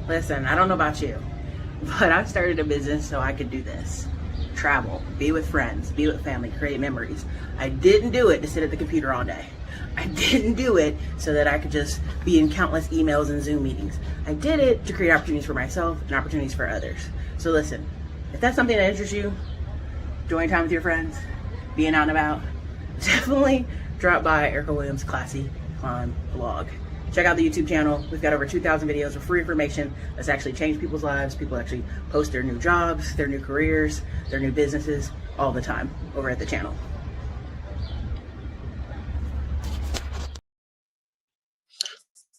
Listen, I don't know about you, but I started a business so I could do this. Travel, be with friends, be with family, create memories. I didn't do it to sit at the computer all day. I didn't do it so that I could just be in countless emails and Zoom meetings. I did it to create opportunities for myself and opportunities for others. So listen, if that's something that interests you, enjoying time with your friends, being out and about, definitely drop by Erica Williams' Classy Climb blog. Check out the YouTube channel. We've got over 2,000 videos of free information that's actually changed people's lives. People actually post their new jobs, their new careers, their new businesses all the time over at the channel.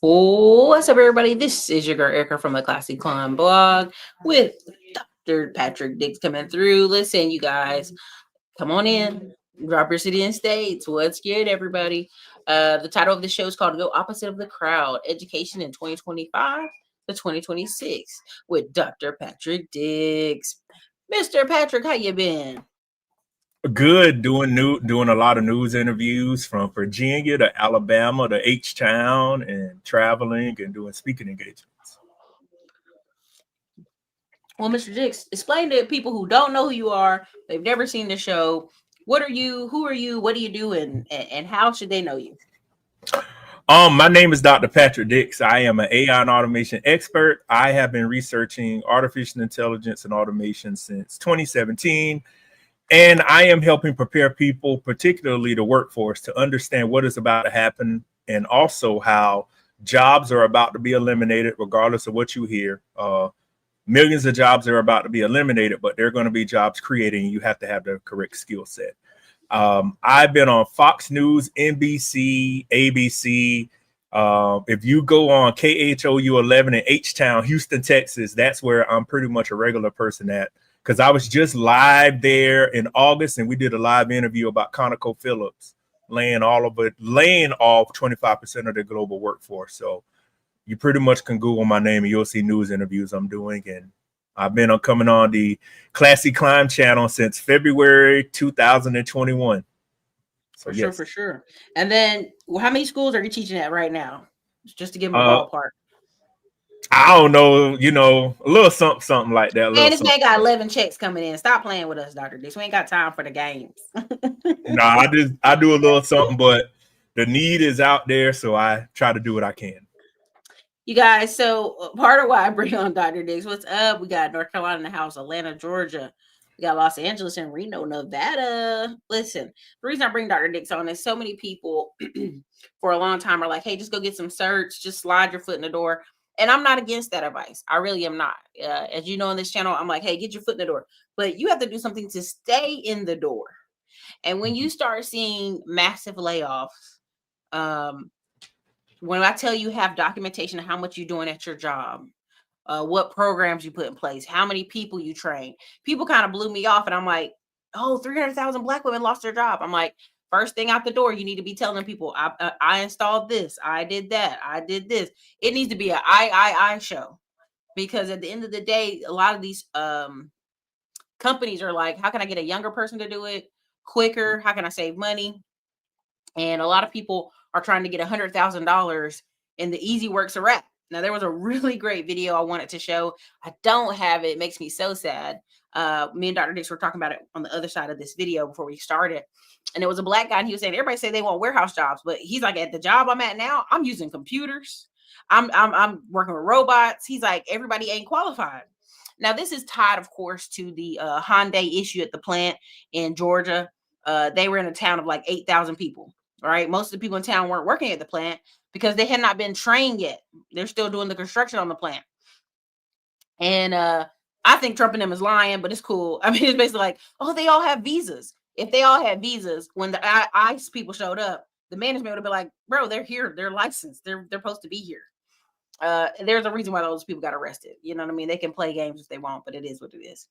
What's up, everybody? This is your girl Erica from the Classy Climb blog with Dr. Patrick Diggs coming through. Listen, you guys, come on in, drop your city and states. What's good, everybody? The title of the show is called Go Opposite of the Crowd, Education in 2025 to 2026 with Dr. Patrick Diggs. Mr. Patrick, how you been? Good, doing a lot of news interviews from Virginia to Alabama to H-Town and traveling and doing speaking engagements. Well, Mr. Diggs, explain to people who don't know who you are, they've never seen the show. What are you? Who are you? What do you do? And how should they know you? My name is Dr. Patrick Dix. I am an AI and automation expert. I have been researching artificial intelligence and automation since 2017. And I am helping prepare people, particularly the workforce, to understand what is about to happen and also how jobs are about to be eliminated, regardless of what you hear. Millions of jobs are about to be eliminated, but they're going to be jobs created, and you have to have the correct skill set. I've been on Fox News, NBC, ABC. If you go on KHOU 11 in H-Town, Houston, Texas, that's where I'm pretty much a regular person at, because I was just live there in August, and we did a live interview about ConocoPhillips laying off 25% of their global workforce. So you pretty much can Google my name and you'll see news interviews I'm doing. And I've been coming on the Classy Climb channel since February 2021. So yes. For sure. And then how many schools are you teaching at right now? Just to give them a ballpark. I don't know, a little something like that. Man, this man got 11 checks coming in. Stop playing with us, Dr. Dix. We ain't got time for the games. No, I do a little something, but the need is out there, so I try to do what I can. You guys, so part of why I bring on Dr. Diggs, what's up? We got North Carolina in the house, Atlanta, Georgia. We got Los Angeles and Reno, Nevada. Listen, the reason I bring Dr. Diggs on is so many people for a long time are like, hey, just go get some certs, just slide your foot in the door. And I'm not against that advice. I really am not. As you know, on this channel, I'm like, hey, get your foot in the door. But you have to do something to stay in the door. And when you start seeing massive layoffs, when I tell you have documentation of how much you're doing at your job, what programs you put in place, how many people you train, people kind of blew me off. And I'm like, oh, 300,000 Black women lost their job. I'm like, first thing out the door, you need to be telling people, I installed this, I did that, I did this. It needs to be an I show, because at the end of the day, a lot of these companies are like, how can I get a younger person to do it quicker? How can I save money? And a lot of people are trying to get $100,000, and the easy work's a wrap. Now, there was a really great video I wanted to show. I don't have it. It makes me so sad. Me and Dr. Dix were talking about it on the other side of this video before we started. And it was a Black guy, and he was saying, everybody say they want warehouse jobs, but he's like, at the job I'm at now, I'm using computers. I'm working with robots. He's like, everybody ain't qualified. Now, this is tied, of course, to the Hyundai issue at the plant in Georgia. They were in a town of like 8,000 people. All right. Most of the people in town weren't working at the plant because they had not been trained yet. They're still doing the construction on the plant. And I think Trump and them is lying, but it's cool. I mean, it's basically like, oh, they all have visas. If they all had visas, when the ICE people showed up, the management would have been like, bro, they're here. They're licensed. They're supposed to be here. There's a reason why those people got arrested. You know what I mean? They can play games if they want, but it is what it is.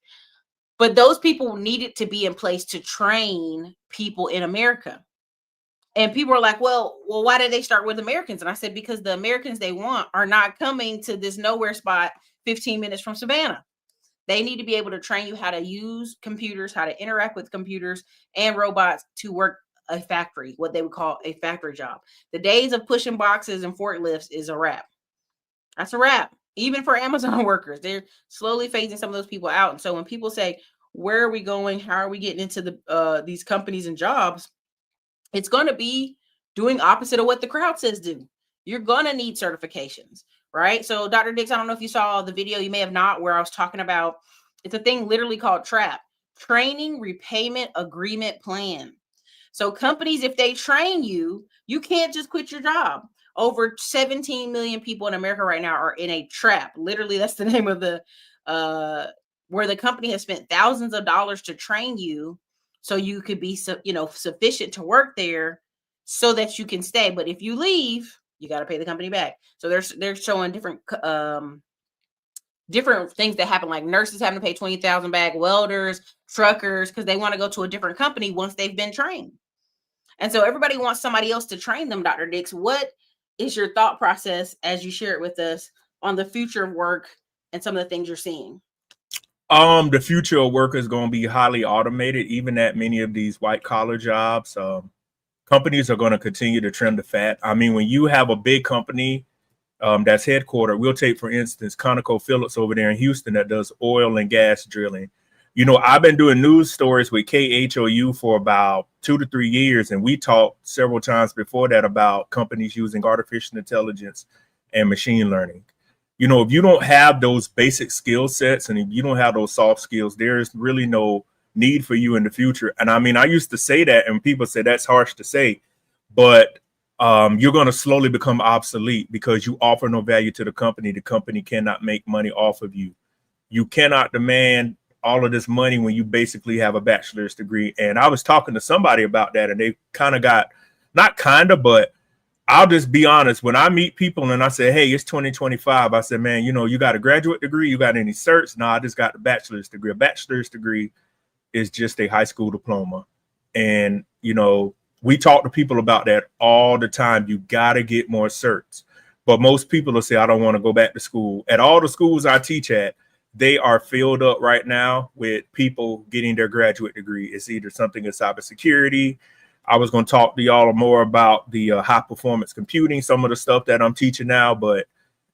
But those people needed to be in place to train people in America. And people are like, well, why did they start with Americans? And I said, because the Americans they want are not coming to this nowhere spot 15 minutes from Savannah. They need to be able to train you how to use computers, how to interact with computers and robots to work a factory, what they would call a factory job. The days of pushing boxes and forklifts is a wrap. That's a wrap. Even for Amazon workers, they're slowly phasing some of those people out. And so when people say, where are we going? How are we getting into these companies and jobs? It's going to be doing opposite of what the crowd says do. You're going to need certifications, right? So Dr. Dix, I don't know if you saw the video, you may have not, where I was talking about, it's a thing literally called TRAP, Training Repayment Agreement Plan. So companies, if they train you, you can't just quit your job. Over 17 million people in America right now are in a trap. Literally, that's the name of the where the company has spent thousands of dollars to train you so you could be sufficient to work there so that you can stay. But if you leave, you got to pay the company back. So they're showing different things that happen, like nurses having to pay 20,000 back, welders, truckers, because they want to go to a different company once they've been trained. And so everybody wants somebody else to train them, Dr. Dix. What is your thought process as you share it with us on the future of work and some of the things you're seeing? The future of work is going to be highly automated, even at many of these white collar jobs. Companies are going to continue to trim the fat. I mean, when you have a big company that's headquartered, we'll take, for instance, ConocoPhillips over there in Houston that does oil and gas drilling. You know, I've been doing news stories with KHOU for about 2 to 3 years, and we talked several times before that about companies using artificial intelligence and machine learning. You know, if you don't have those basic skill sets and if you don't have those soft skills, there's really no need for you in the future. And I mean, I used to say that, and people say that's harsh to say, but you're going to slowly become obsolete because you offer no value to the company. The company cannot make money off of you. You cannot demand all of this money when you basically have a bachelor's degree. And I was talking to somebody about that, and they kind of got, not kind of, but I'll just be honest. When I meet people and I say, hey, it's 2025, I said, man, you know, you got a graduate degree? You got any certs? No, I just got a bachelor's degree. A bachelor's degree is just a high school diploma. And, you know, we talk to people about that all the time. You got to get more certs. But most people will say, I don't want to go back to school. At all the schools I teach at, they are filled up right now with people getting their graduate degree. It's either something in cybersecurity. I was going to talk to y'all more about the high performance computing, some of the stuff that I'm teaching now, but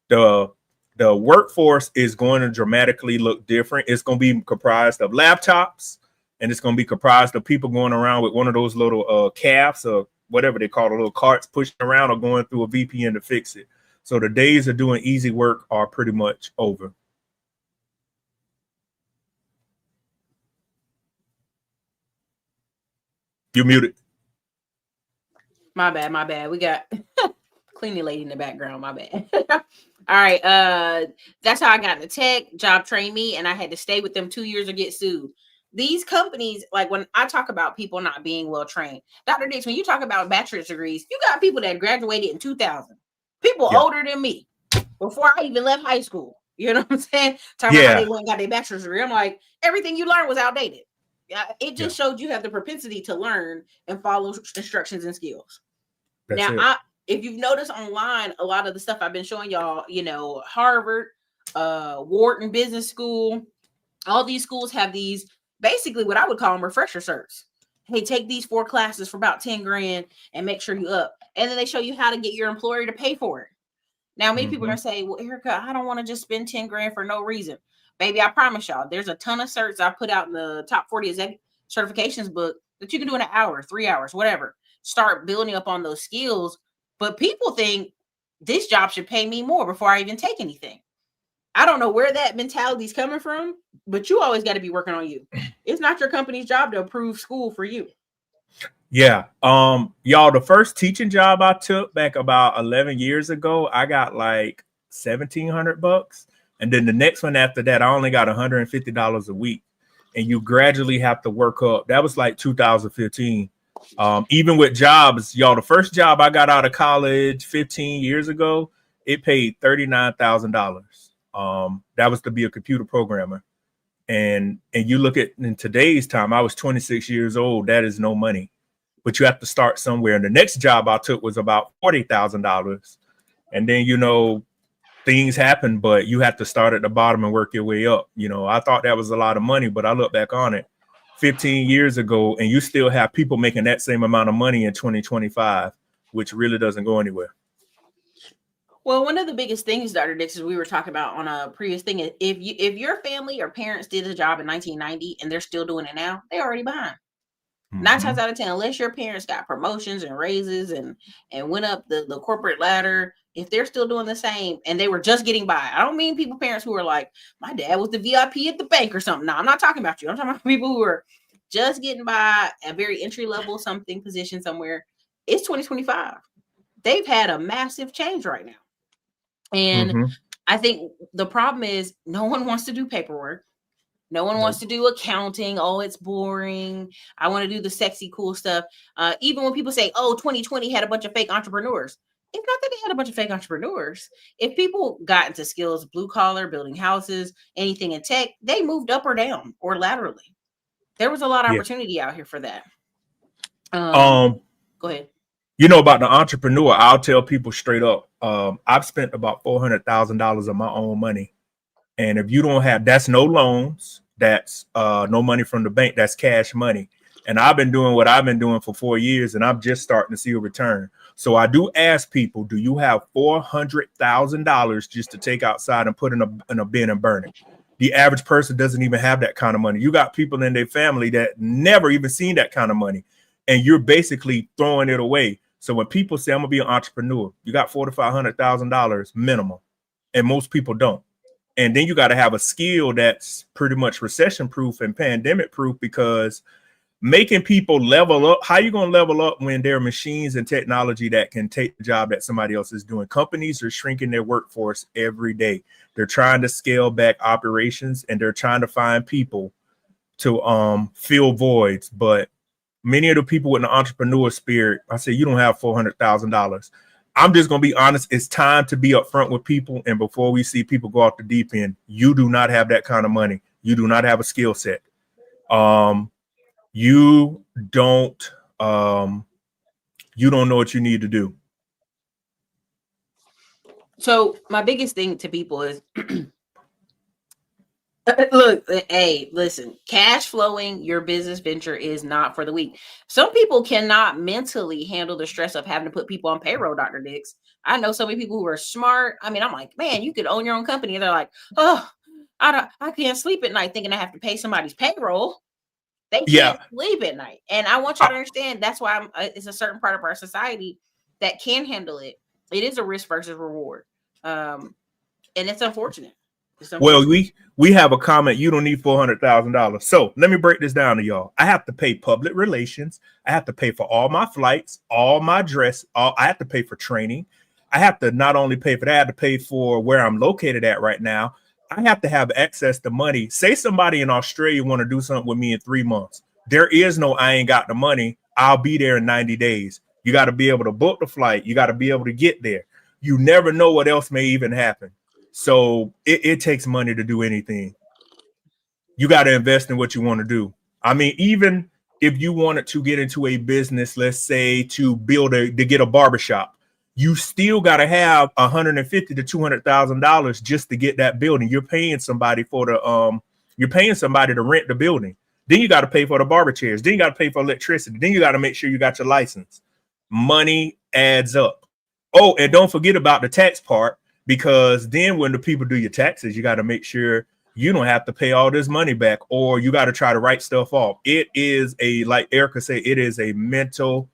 the workforce is going to dramatically look different. It's going to be comprised of laptops, and it's going to be comprised of people going around with one of those little calves or whatever they call the little carts pushing around or going through a VPN to fix it. So the days of doing easy work are pretty much over. You're muted. My bad. We got cleaning lady in the background. My bad. All right. That's how I got into tech. Job trained me, and I had to stay with them 2 years or get sued. These companies, like when I talk about people not being well trained, Dr. Dix, when you talk about bachelor's degrees, you got people that graduated in 2000, people older than me, before I even left high school. You know what I'm saying? Talking about how they went and got their bachelor's degree. I'm like, everything you learned was outdated. It just showed you have the propensity to learn and follow instructions and skills. Now, if you've noticed online, a lot of the stuff I've been showing y'all, you know, Harvard, Wharton Business School, all these schools have these, basically what I would call them refresher certs. Hey, take these 4 classes for about 10 grand and make sure you up. And then they show you how to get your employer to pay for it. Now, many people are going to say, well, Erica, I don't want to just spend 10 grand for no reason. Baby, I promise y'all, there's a ton of certs I put out in the top 40 executive certifications book that you can do in an hour, 3 hours, whatever. Start building up on those skills. But people think this job should pay me more before I even take anything. I don't know where that mentality is coming from, but you always got to be working on you. It's not your company's job to approve school for you. Yeah. Y'all, the first teaching job I took back about 11 years ago, I got like $1,700. And then the next one after that, I only got $150 a week. And you gradually have to work up. That was like 2015. Even with jobs, y'all, the first job I got out of college 15 years ago, it paid $39,000. That was to be a computer programmer. And you look at in today's time, I was 26 years old. That is no money, but you have to start somewhere. And the next job I took was about $40,000. And then, you know, things happen, but you have to start at the bottom and work your way up. You know, I thought that was a lot of money, but I look back on it 15 years ago, and you still have people making that same amount of money in 2025, which really doesn't go anywhere. Well, one of the biggest things, Dr. Dix, is we were talking about on a previous thing, is if your family or parents did a job in 1990 and they're still doing it now, they're already behind. 9 times Mhm. out of 10, unless your parents got promotions and raises and went up the corporate ladder, if they're still doing the same and they were just getting by. I don't mean people, parents who are like, my dad was the VIP at the bank or something. No, I'm not talking about you. I'm talking about people who are just getting by a very entry level something position somewhere. It's 2025. They've had a massive change right now. And Mhm. I think the problem is no one wants to do paperwork. No one wants Nope. to do accounting. Oh, it's boring. I want to do the sexy, cool stuff. Even when people say, oh, 2020 had a bunch of fake entrepreneurs. It's not that they had a bunch of fake entrepreneurs. If people got into skills, blue collar, building houses, anything in tech, they moved up or down or laterally. There was a lot of Yeah. opportunity out here for that. Go Um, ahead. you know about the entrepreneur, I'll tell people straight up. I've spent about $400,000 of my own money. And if you don't have, that's no loans, that's no money from the bank, that's cash money. And I've been doing what I've been doing for 4 years, and I'm just starting to see a return. So I do ask people, do you have $400,000 just to take outside and put in a bin and burn it? The average person doesn't even have that kind of money. You got people in their family that never even seen that kind of money, and you're basically throwing it away. So when people say I'm gonna be an entrepreneur, you got $400,000 to $500,000 minimum, and most people don't. And then you got to have a skill that's pretty much recession proof and pandemic proof, because making people level up, how you going to level up when there are machines and technology that can take the job that somebody else is doing? Companies are shrinking their workforce every day. They're trying to scale back operations, and they're trying to find people to fill voids. But many of the people with an entrepreneur spirit, I say, you don't have $400,000. I'm just going to be honest. It's time to be upfront with people. And before we see people go off the deep end, you do not have that kind of money. You do not have a skill set. You don't, you don't know what you need to do. So my biggest thing to people is look, hey, listen, cash flowing your business venture is not for the weak. Some people cannot mentally handle the stress of having to put people on payroll, Dr. Dix. I know so many people who are smart. I mean, I'm like, man, you could own your own company. And they're like, oh, I can't sleep at night thinking I have to pay somebody's payroll. They Yeah. can't sleep at night. And I want y'all to understand that's why it's a certain part of our society that can handle it. It is a risk versus reward. And it's unfortunate. Well, we have a comment. You don't need $400,000. So let me break this down to y'all. I have to pay public relations. I have to pay for all my flights, all my dress. I have to pay for training. I have to not only pay for that, I have to pay for where I'm located at right now. I have to have access to money. Say somebody in Australia want to do something with me in 3 months. There is no, I ain't got the money. I'll be there in 90 days. You got to be able to book the flight. You got to be able to get there. You never know what else may even happen. So it takes money to do anything. You got to invest in what you want to do. I mean, even if you wanted to get into a business, let's say to get a barbershop, you still got to have $150,000 to $200,000 just to get that building. You're paying somebody you're paying somebody to rent the building. Then you got to pay for the barber chairs. Then you got to pay for electricity. Then you got to make sure you got your license. Money adds up. Oh, and don't forget about the tax part, because then when the people do your taxes, you got to make sure you don't have to pay all this money back, or you got to try to write stuff off. It is like Erica said, it is a mental,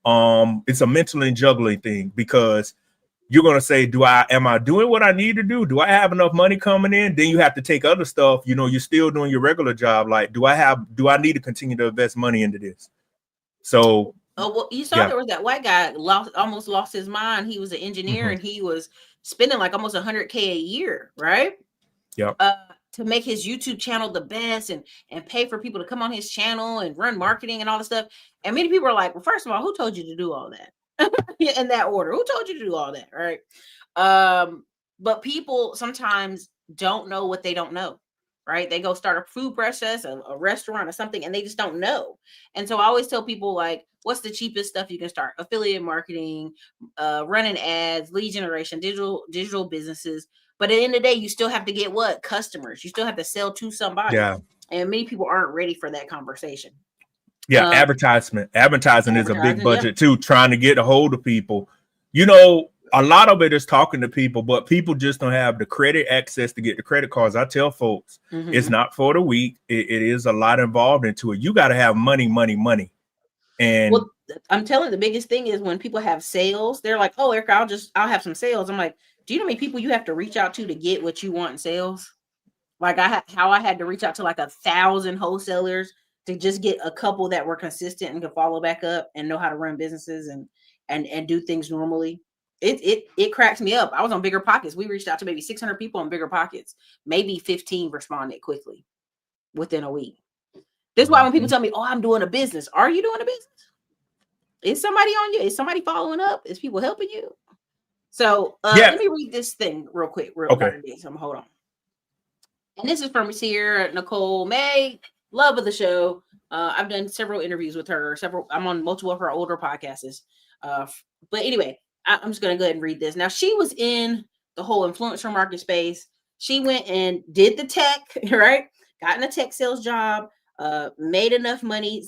it's a mental and juggling thing, because you're going to say, am I doing what I need to do? Do I have enough money coming in? Then you have to take other stuff. You know, you're still doing your regular job. Like, do I need to continue to invest money into this? So, oh, well, you saw there was that white guy almost lost his mind. He was an engineer and he was spending like almost $100K a year, right? Yep. To make his YouTube channel the best and pay for people to come on his channel and run marketing and all this stuff. And many people are like, well, first of all, who told you to do all that? In that order, who told you to do all that, right? But people sometimes don't know what they don't know. Right? They go start a food process, a restaurant or something, and they just don't know. And so I always tell people, like, what's the cheapest stuff you can start? Affiliate marketing, running ads, lead generation, digital businesses. But at the end of the day, you still have to get what? Customers. You still have to sell to somebody. Yeah. And many people aren't ready for that conversation. Yeah, advertising is a big budget too, trying to get a hold of people. You know, a lot of it is talking to people, but people just don't have the credit access to get the credit cards. I tell folks, it's not for the weak. It is a lot involved into it. You got to have money. And well, I'm telling you, the biggest thing is when people have sales, they're like, oh, Erica, I'll have some sales. I'm like, do you know how many people you have to reach out to get what you want in sales? Like how I had to reach out to like 1,000 wholesalers to just get a couple that were consistent and could follow back up and know how to run businesses and do things normally. It cracks me up. I was on Bigger Pockets. We reached out to maybe 600 people on Bigger Pockets. Maybe 15 responded quickly within a week. This is why when people tell me, oh, I'm doing a business. Are you doing a business? Is somebody on you? Is somebody following up? Is people helping you? So let me read this thing real quick. Okay. Hold on. And this is from Sierra Nicole May, love of the show. I've done several interviews with her. I'm on multiple of her older podcasts. But anyway, I'm just going to go ahead and read this. Now, she was in the whole influencer market space. She went and did the tech, right? Got in a tech sales job, made enough money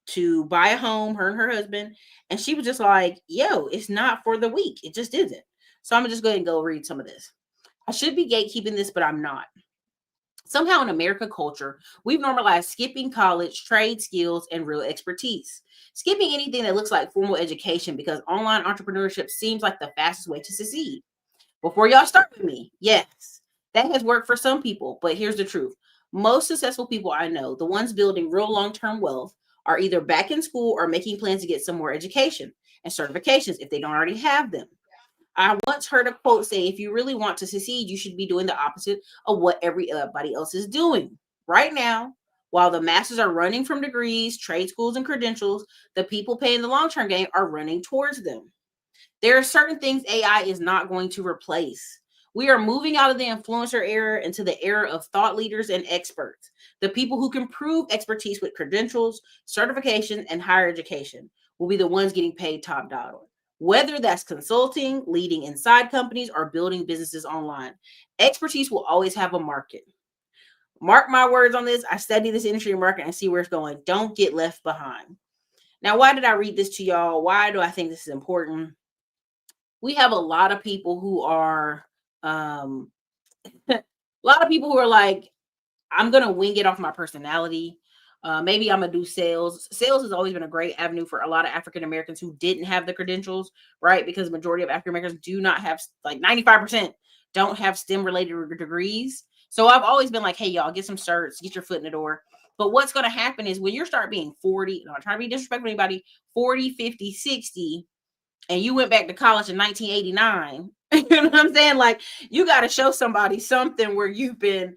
to buy a home, her and her husband. And she was just like, yo, it's not for the weak. It just isn't. So I'm going to just go ahead and go read some of this. I should be gatekeeping this, but I'm not. Somehow in American culture, we've normalized skipping college, trade skills, and real expertise. Skipping anything that looks like formal education because online entrepreneurship seems like the fastest way to succeed. Before y'all start with me, yes, that has worked for some people, but here's the truth. Most successful people I know, the ones building real long-term wealth, are either back in school or making plans to get some more education and certifications if they don't already have them. I once heard a quote say, if you really want to succeed, you should be doing the opposite of what everybody else is doing. Right now, while the masses are running from degrees, trade schools, and credentials, the people paying the long-term game are running towards them. There are certain things AI is not going to replace. We are moving out of the influencer era into the era of thought leaders and experts, the people who can prove expertise with credentials, certification, and higher education will be the ones getting paid top dollar. Whether that's consulting, leading inside companies, or building businesses online, expertise will always have a market. Mark my words on this. I study this industry and market and see where it's going. Don't get left behind. Now, why did I read this to y'all? Why do I think this is important? We have a lot of people who are, like, I'm going to wing it off my personality. Maybe I'm going to do sales. Sales has always been a great avenue for a lot of African Americans who didn't have the credentials, right? Because the majority of African Americans do not have, like 95% don't have STEM related degrees. So I've always been like, hey, y'all, get some certs, get your foot in the door. But what's going to happen is when you start being 40, I'm not trying to be disrespectful to anybody, 40, 50, 60, and you went back to college in 1989, you know what I'm saying? Like, you got to show somebody something where you've been,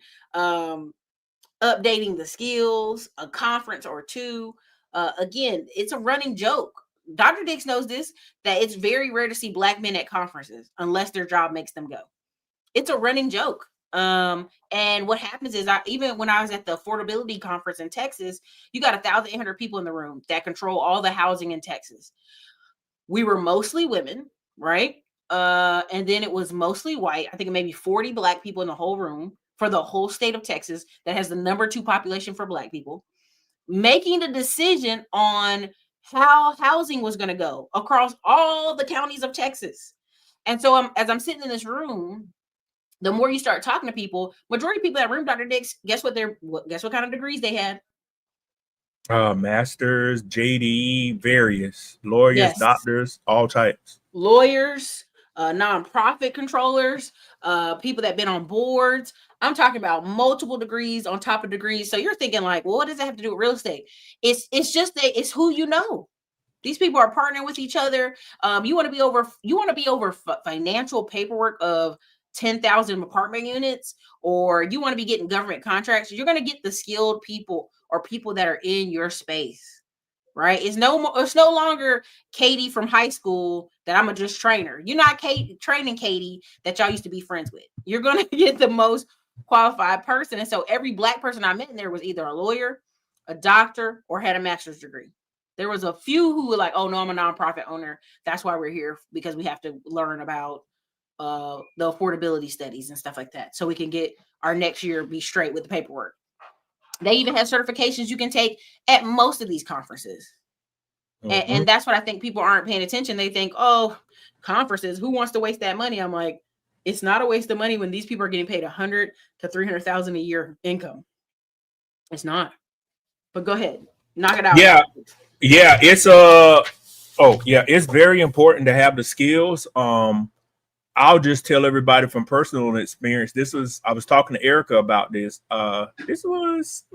updating the skills, a conference or two. Again, it's a running joke. Dr. Dix knows this, that it's very rare to see Black men at conferences unless their job makes them go. It's a running joke. And what happens is, even when I was at the affordability conference in Texas, you got 1,800 people in the room that control all the housing in Texas. We were mostly women, right? And then it was mostly white. I think maybe 40 Black people in the whole room for the whole state of Texas that has the number 2 population for Black people, making the decision on how housing was going to go across all the counties of Texas. And so as I'm sitting in this room, the more you start talking to people, majority of people in that room, Dr. Dix, guess what kind of degrees they had? Masters, JD, various lawyers, yes, doctors, all types. Lawyers, nonprofit controllers, people that been on boards. I'm talking about multiple degrees on top of degrees. So you're thinking like, well, what does that have to do with real estate? It's just that it's who you know. These people are partnering with each other. You want to be over financial paperwork of 10,000 apartment units, or you want to be getting government contracts. You're going to get the skilled people or people that are in your space, right? It's no longer Katie from high school that I'm a just trainer. You're not training Katie that y'all used to be friends with. You're going to get the most qualified person. And so every Black person I met in there was either a lawyer, a doctor, or had a master's degree. There was a few who were like, oh no, I'm a nonprofit owner. That's why we're here, because we have to learn about the affordability studies and stuff like that, so we can get our next year be straight with the paperwork. They even have certifications you can take at most of these conferences. Mhm. And that's what I think people aren't paying attention. They think, oh, conferences, who wants to waste that money? I'm like, it's not a waste of money when these people are getting paid 100 to 300,000 a year income. It's not. But go ahead, knock it out, Yeah, Doctor. yeah, it's very important to have the skills. I'll just tell everybody from personal experience. I was talking to Erica about this. This was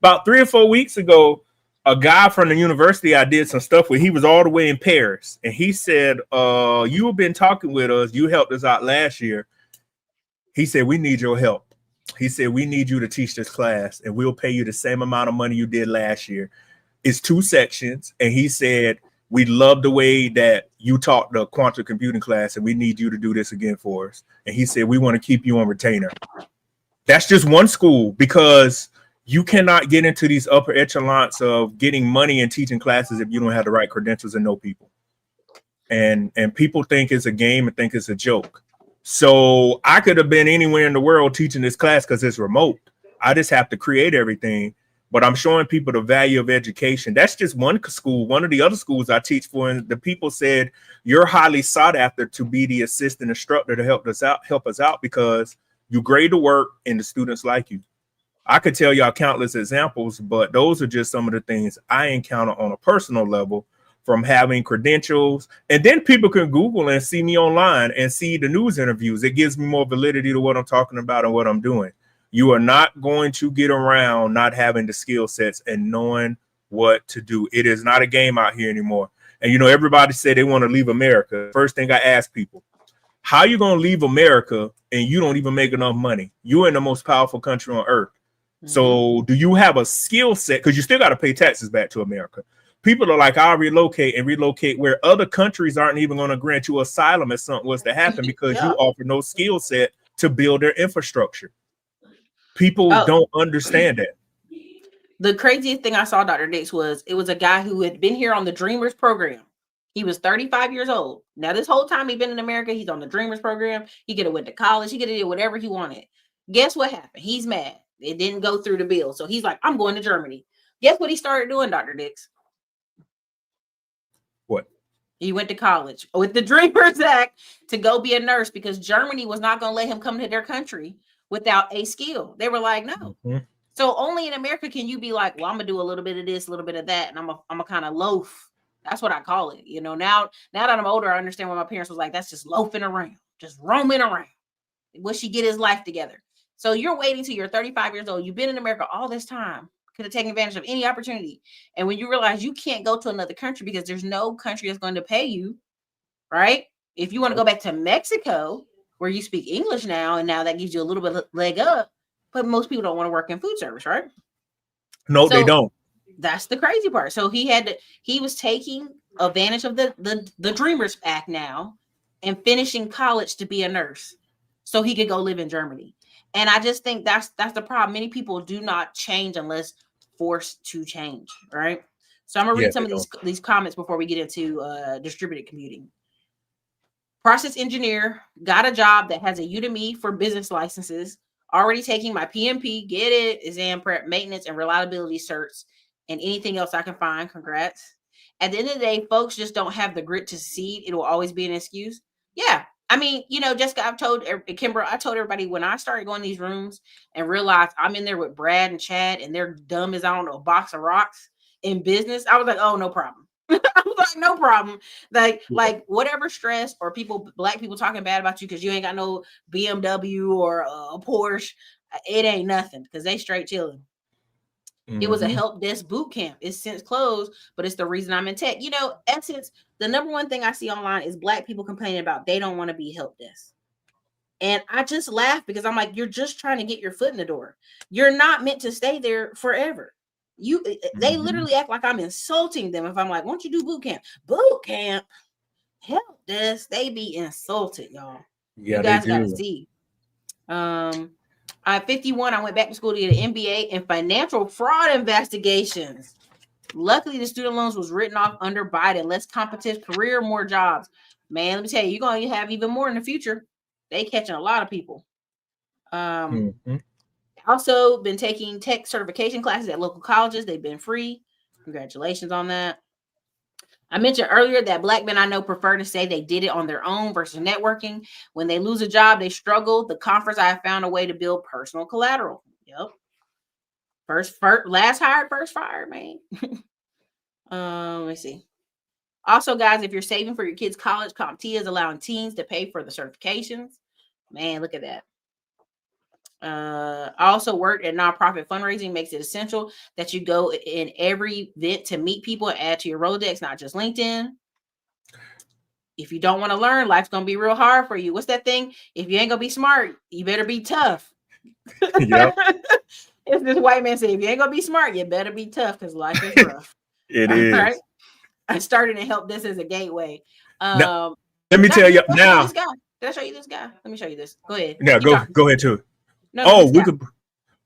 about 3 or 4 weeks ago. A guy from the university I did some stuff with, he was all the way in Paris, and he said, you've been talking with us, you helped us out last year. He said, we need your help. He said, we need you to teach this class, and we'll pay you the same amount of money you did last year. It's 2 sections. And he said, we love the way that you taught the quantum computing class, and we need you to do this again for us. And he said, we want to keep you on retainer. That's just one school, because you cannot get into these upper echelons of getting money and teaching classes if you don't have the right credentials and know people. And people think it's a game and think it's a joke. So I could have been anywhere in the world teaching this class because it's remote. I just have to create everything. But I'm showing people the value of education. That's just one school. One of the other schools I teach for, and the people said, you're highly sought after to be the assistant instructor to help us out because you grade the work and the students like you. I could tell y'all countless examples, but those are just some of the things I encounter on a personal level from having credentials. And then people can Google and see me online and see the news interviews. It gives me more validity to what I'm talking about and what I'm doing. You are not going to get around not having the skill sets and knowing what to do. It is not a game out here anymore. And, everybody said they want to leave America. First thing I ask people, how are you going to leave America and you don't even make enough money? You're in the most powerful country on earth. Mm-hmm. So do you have a skill set? Because you still got to pay taxes back to America. People are like, I'll relocate where other countries aren't even going to grant you asylum if something was to happen because you offer no skill set to build their infrastructure. People don't understand that. The craziest thing I saw, Dr. Dix, was it was a guy who had been here on the Dreamers program. He was 35 years old. Now, this whole time he'd been in America, he's on the Dreamers program. He could have went to college. He could have did whatever he wanted. Guess what happened? He's mad. It didn't go through the bill. So he's like, I'm going to Germany. Guess what he started doing, Dr. Dix? What? He went to college with the Dreamers Act to go be a nurse because Germany was not going to let him come to their country without a skill. They were like, no. Mm-hmm. So only in America can you be like, well, I'm going to do a little bit of this, a little bit of that, and I'm a kind of loaf. That's what I call it. Now that I'm older, I understand what my parents was like. That's just loafing around, just roaming around. Will she get his life together? So you're waiting till you're 35 years old. You've been in America all this time. Could have taken advantage of any opportunity. And when you realize you can't go to another country because there's no country that's going to pay you, right? If you want to go back to Mexico, where you speak English now, and now that gives you a little bit of leg up, but most people don't want to work in food service, right? No, they don't. That's the crazy part. So he was taking advantage of the Dreamers Act now and finishing college to be a nurse so he could go live in Germany. And I just think that's the problem. Many people do not change unless forced to change, right? So I'm gonna read some of these comments before we get into distributed commuting. Process engineer, got a job that has a Udemy for business licenses, already taking my PMP, get it, exam prep, maintenance, and reliability certs, and anything else I can find. Congrats. At the end of the day, folks just don't have the grit to succeed. It will always be an excuse. Yeah. I mean, Jessica, I told everybody when I started going to these rooms and realized I'm in there with Brad and Chad and they're dumb as I don't know, a box of rocks in business. I was like, oh, no problem. I was like, no problem. Like whatever stress or black people talking bad about you because you ain't got no BMW or a Porsche, it ain't nothing because they straight chilling. Mm-hmm. It was a help desk boot camp. It's since closed, but it's the reason I'm in tech. Essence, the number one thing I see online is black people complaining about they don't want to be help desk. And I just laugh because I'm like, you're just trying to get your foot in the door. You're not meant to stay there forever. They literally act like I'm insulting them if I'm like, won't you do boot camp? Boot camp, help desk. They be insulted, y'all. Yeah, you guys gotta see. At 51, I went back to school to get an MBA in financial fraud investigations. Luckily, the student loans was written off under Biden. Less competitive career, more jobs. Man, let me tell you, you're going to have even more in the future. They catching a lot of people. Also been taking tech certification classes at local colleges. They've been free. Congratulations on that. I mentioned earlier that Black men I know prefer to say they did it on their own versus networking. When they lose a job, they struggle. The conference, I have found a way to build personal collateral. Yep. First, last hired, first fired, man. Let me see. Also, guys, if you're saving for your kids' college, CompTIA is allowing teens to pay for the certifications. Man, look at that. I also work at nonprofit fundraising, makes it essential that you go in every event to meet people and add to your Rolodex, not just LinkedIn. If you don't want to learn, life's going to be real hard for you. What's that thing? If you ain't going to be smart, you better be tough. Yep. It's this white man saying, if you ain't going to be smart, you better be tough because life is rough. It All is. right. I started to help this as a gateway. Now, let me tell you now. Did I show you this guy? Let me show you this. Go ahead. Yeah, go ahead too. No, we could.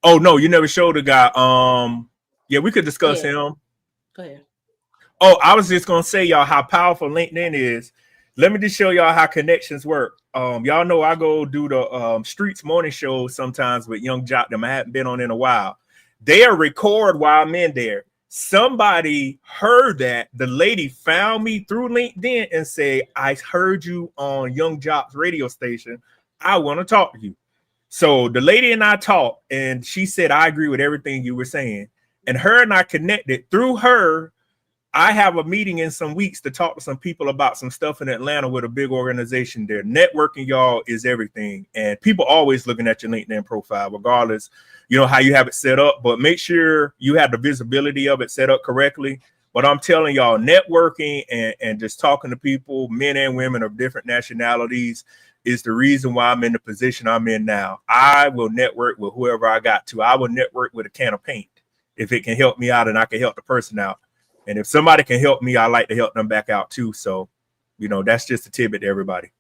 Oh no, you never showed the guy. Yeah, we could discuss him. Go ahead. Oh, I was just gonna say y'all how powerful LinkedIn is. Let me just show y'all how connections work. Y'all know I go do the Streets morning show sometimes with Young Jock. Them I haven't been on in a while. They'll record while I'm in there. Somebody heard that. The lady found me through LinkedIn and said, I heard you on Young Jock's radio station. I want to talk to you. So the lady and I talked, and she said, I agree with everything you were saying. And her and I connected. Through her, I have a meeting in some weeks to talk to some people about some stuff in Atlanta with a big organization there. Networking, y'all, is everything. And people always looking at your LinkedIn profile, regardless, you know, how you have it set up. But make sure you have the visibility of it set up correctly. But I'm telling y'all, networking and just talking to people, men and women of different nationalities, is the reason why I'm in the position I'm in now. I will network with whoever I got to. I will network with a can of paint if it can help me out and I can help the person out. And if somebody can help me, I like to help them back out too. So, you know, that's just a tidbit to everybody.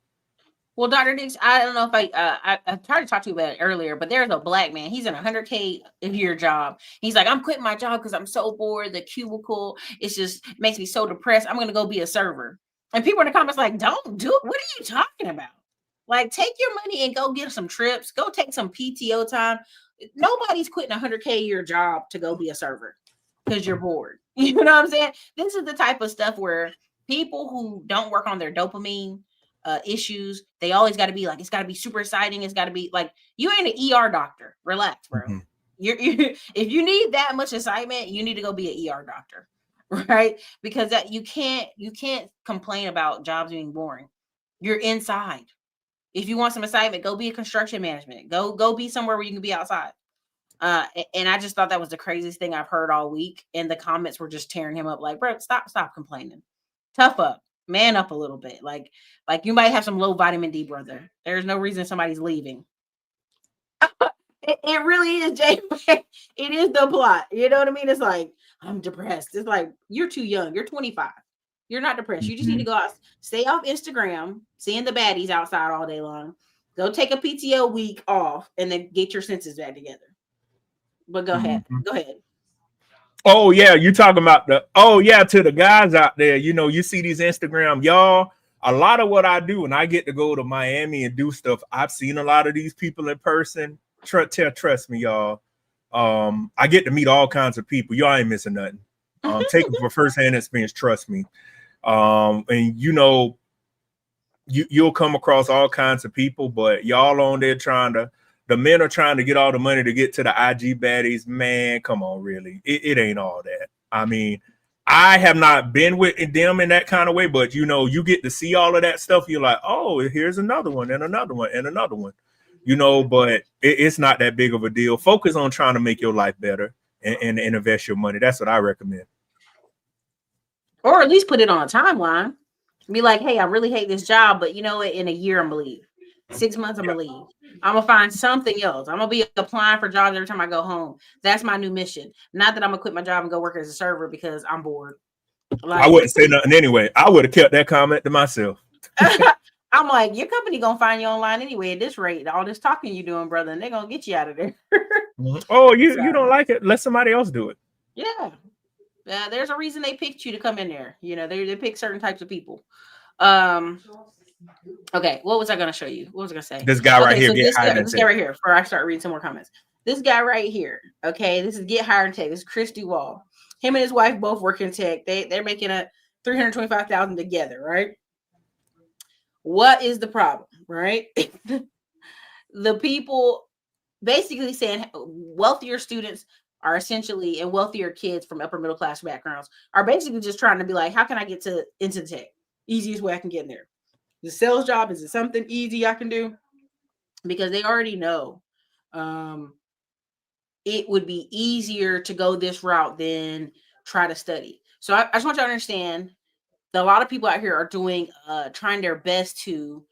Well, Dr. Dix, I don't know if I tried to talk to you about it earlier, but there's a Black man. He's in a 100K a year job. He's like, I'm quitting my job because I'm so bored. The cubicle, it's just makes me so depressed. I'm going to go be a server. And people in the comments like, don't do it. What are you talking about? Like, take your money and go get some trips. Go take some PTO time. Nobody's quitting a 100K a year job to go be a server because you're bored. You know what I'm saying? This is the type of stuff where people who don't work on their dopamine issues, they always got to be like, it's got to be super exciting. It's got to be like, you ain't an ER doctor. Relax, bro. Mm-hmm. If you need that much excitement, you need to go be an ER doctor, right? Because that you can't complain about jobs being boring. You're inside. If you want some excitement, go be a construction management. Go be somewhere where you can be outside. And I just thought that was the craziest thing I've heard all week. And the comments were just tearing him up. Like, bro, stop complaining. Tough up, man up a little bit. Like you might have some low vitamin D, brother. There's no reason somebody's leaving. It really is, Jay. It is the plot. You know what I mean? It's like, I'm depressed. It's like, you're too young. You're 25. You're not depressed. You just need to go out, stay off Instagram, seeing the baddies outside all day long. Go take a PTO week off and then get your senses back together. But go ahead. Go ahead. Oh, yeah. You talking about to the guys out there, you know, you see these Instagram, y'all, a lot of what I do, and I get to go to Miami and do stuff. I've seen a lot of these people in person. Trust me, y'all. I get to meet all kinds of people. Y'all ain't missing nothing. Take it for firsthand experience. Trust me. And you know, you'll come across all kinds of people, but y'all on there the men are trying to get all the money to get to the IG baddies. Man, come on, really. It ain't all that. I mean, I have not been with them in that kind of way, but you know, you get to see all of that stuff. You're like, oh, here's another one and another one and another one, you know, but it's not that big of a deal. Focus on trying to make your life better and invest your money. That's what I recommend. Or at least put it on a timeline. Be like, hey, I really hate this job, but you know what? In a year, I'm going to leave. 6 months, I'm going to leave. I'm going to find something else. I'm going to be applying for jobs every time I go home. That's my new mission. Not that I'm going to quit my job and go work as a server because I'm bored. Like, I wouldn't say nothing anyway. I would have kept that comment to myself. I'm like, your company going to find you online anyway at this rate. All this talking you doing, brother, and they're going to get you out of there. Oh, you don't like it? Let somebody else do it. Yeah. There's a reason they picked you to come in there. You know, they pick certain types of people. Okay, what was I going to show you? What was I going to say? This guy right here. So this guy right here, before I start reading some more comments. This guy right here, okay, this is Get Hired in Tech. This is Chris Duval. Him and his wife both work in tech. They're making $325,000 together, right? What is the problem, right? The people basically saying wealthier students are essentially, and wealthier kids from upper middle class backgrounds are basically just trying to be like, how can I get into tech? Easiest way I can get in there. The sales job, is it something easy I can do? Because they already know it would be easier to go this route than try to study. So I just want you to understand that a lot of people out here are doing trying their best to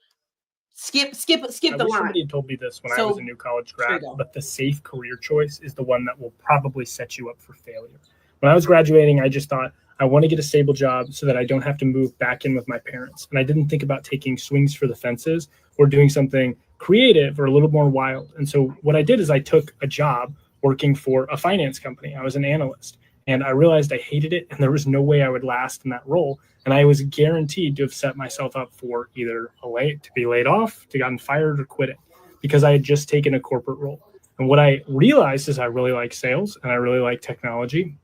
skip I the wish line. somebody had told me this when I So was a new college there you grad, go. but the safe career choice is the one that will probably set you up for failure. When I was graduating, I just thought, I want to get a stable job so that I don't have to move back in with my parents. And I didn't think about taking swings for the fences or doing something creative or a little more wild. And so what I did is I took a job working for a finance company. I was an analyst, and I realized I hated it and there was no way I would last in that role. And I was guaranteed to have set myself up for either to be laid off, to gotten fired, or quit it, because I had just taken a corporate role. And what I realized is I really like sales and I really like technology.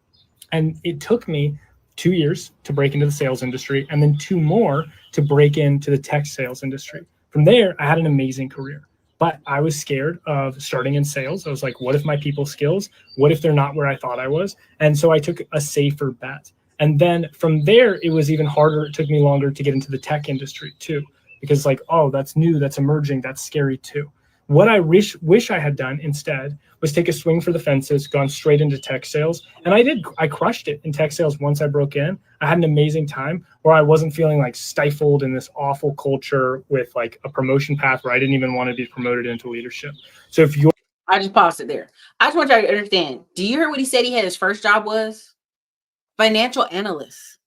And it took me 2 years to break into the sales industry, and then 2 more to break into the tech sales industry. From there, I had an amazing career, but I was scared of starting in sales. I was like, what if my people skills, what if they're not where I thought I was? And so I took a safer bet. And then from there, it was even harder. It took me longer to get into the tech industry too, because like, oh, that's new, that's emerging, that's scary too. What I wish I had done instead was take a swing for the fences, gone straight into tech sales. And I did. I crushed it in tech sales once I broke in. I had an amazing time where I wasn't feeling like stifled in this awful culture with like a promotion path where I didn't even want to be promoted into leadership. So if you're I just paused it there. I just want you to understand. Do you hear what he said he had his first job was? Financial analyst.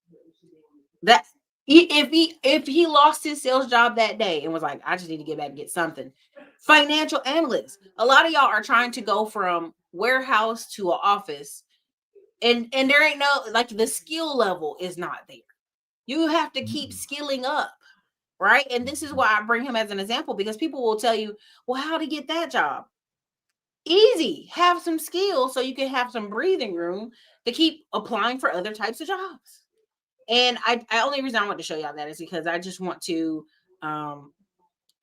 That if he lost his sales job that day and was like, I just need to get back and get something. Financial analyst. A lot of y'all are trying to go from warehouse to an office, and there ain't no, like, the skill level is not there. You have to keep skilling up, right? And this is why I bring him as an example, because people will tell you, well, how to get that job? Easy. Have some skills so you can have some breathing room to keep applying for other types of jobs. And I only reason I want to show y'all that is because I just want to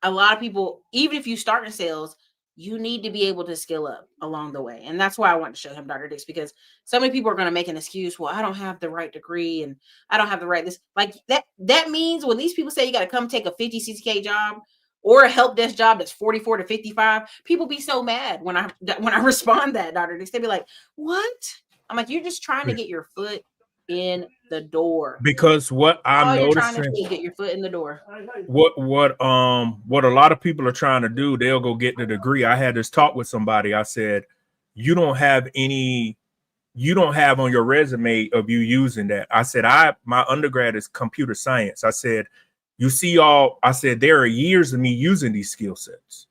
a lot of people, even if you start in sales, you need to be able to skill up along the way. And that's why I want to show him Dr. Dix, because so many people are going to make an excuse. Well, I don't have the right degree and I don't have the right this. Like that means when these people say you got to come take a 50, 60K job or a help desk job that's 44 to 55, people be so mad when I respond that, Dr. Dix. They be like, what? I'm like, you're just trying to get your foot in the door. Because what I'm All you're trying to noticing, do is get your foot in the door. what a lot of people are trying to do, they'll go get the degree. I had this talk with somebody. I said, you don't have on your resume of you using that. I said, my undergrad is computer science. I said, you see I said, there are years of me using these skill sets.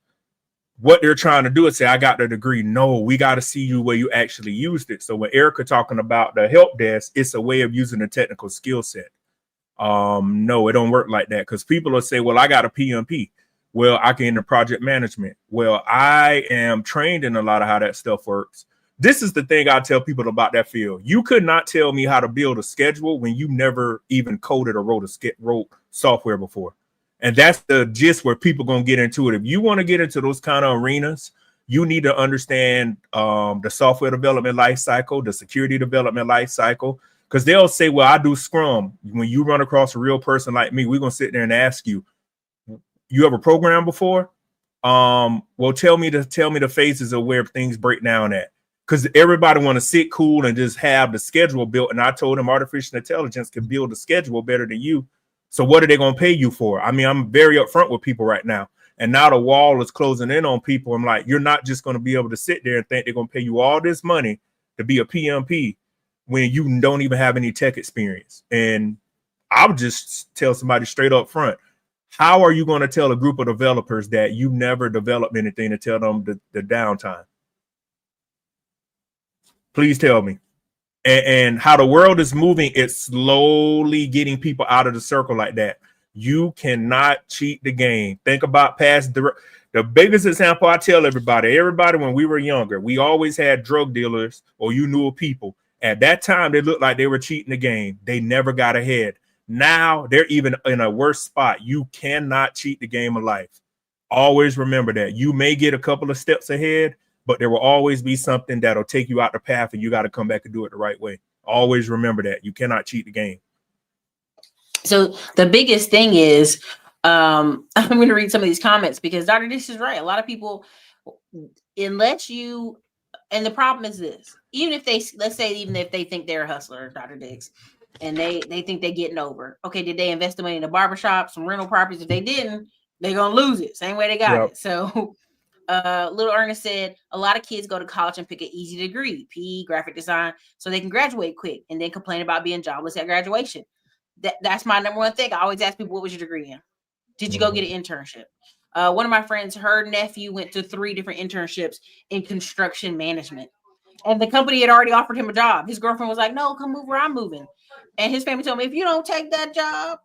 What they're trying to do is say, I got the degree. No, we got to see you where you actually used it. So when Erica talking about the help desk, it's a way of using a technical skill set. No, it don't work like that, because people will say, well, I got a PMP. Well, I can into project management. Well, I am trained in a lot of how that stuff works. This is the thing I tell people about that field. You could not tell me how to build a schedule when you never even coded or wrote software before. And that's the gist where people going to get into it. If you want to get into those kind of arenas, you need to understand the software development life cycle, the security development life cycle, because they'll say, well, I do Scrum. When you run across a real person like me, we're going to sit there and ask you, you ever programmed before? Well, tell me the phases of where things break down at. Because everybody want to sit cool and just have the schedule built. And I told them artificial intelligence can build a schedule better than you. So what are they going to pay you for? I mean, I'm very upfront with people right now. And now the wall is closing in on people. I'm like, you're not just going to be able to sit there and think they're going to pay you all this money to be a PMP when you don't even have any tech experience. And I would just tell somebody straight up front, how are you going to tell a group of developers that you never developed anything to tell them the downtime? Please tell me. And how the world is moving, it's slowly getting people out of the circle like that. You cannot cheat the game. Think about the biggest example I tell everybody, when we were younger, we always had drug dealers or you knew of people. At that time, they looked like they were cheating the game. They never got ahead. Now they're even in a worse spot. You cannot cheat the game of life. Always remember that. You may get a couple of steps ahead, but there will always be something that'll take you out the path, and you got to come back and do it the right way. Always remember that. You cannot cheat the game. So the biggest thing is, I'm going to read some of these comments because Dr. Dix is right. A lot of people, unless you, and the problem is this, even if they, let's say, even if they think they're a hustler, Dr. Dix, and they think they're getting over, okay, did they invest the money in a barbershop, some rental properties? If they didn't, they're going to lose it. Same way they got it. So Little Ernest said, a lot of kids go to college and pick an easy degree, PE, graphic design, so they can graduate quick and then complain about being jobless at graduation. That's my number one thing. I always ask people, what was your degree in? Did you go get an internship? One of my friends, her nephew went to 3 different internships in construction management. And the company had already offered him a job. His girlfriend was like, no, come move where I'm moving. And his family told me, if you don't take that job,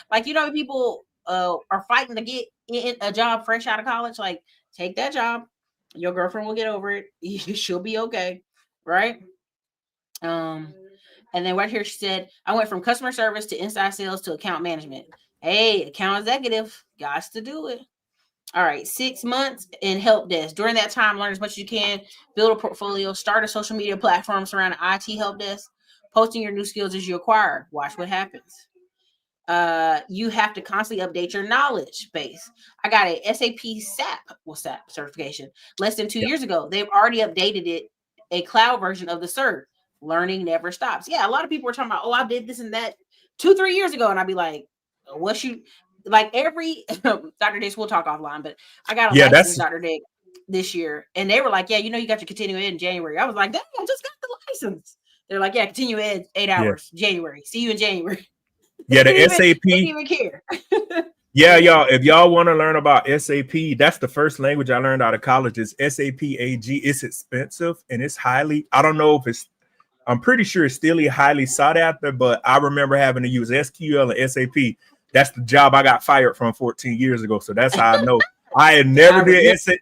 like, you know, people are fighting to get in a job fresh out of college. Like, take that job. Your girlfriend will get over it. She'll be okay. Right? And then right here, she said, I went from customer service to inside sales to account management. Hey, account executive, got to do it. All right, 6 months in help desk. During that time, learn as much as you can, build a portfolio, start a social media platform surrounding IT help desk, posting your new skills as you acquire. Watch what happens. You have to constantly update your knowledge base. I got a SAP SAP certification less than 2 years ago. They've already updated it, a cloud version of the cert. Learning never stops. Yeah, a lot of people are talking about, oh, I did this and that 2-3 years ago. And I'd be like, what you like every Dr. Dix, we'll talk offline, but I got a license, Dr. Dix, this year. And they were like, yeah, you know, you got your continuing ed in January. I was like, dang, I just got the license. They're like, yeah, continue ed 8 hours, January. See you in January. Yeah, the SAP. They didn't even care. Yeah, y'all, if y'all want to learn about SAP, that's the first language I learned out of college is SAP AG. It's expensive and it's highly, I don't know if it's, I'm pretty sure it's still highly sought after, but I remember having to use SQL and SAP. That's the job I got fired from 14 years ago. So that's how I know. I had never did SAP.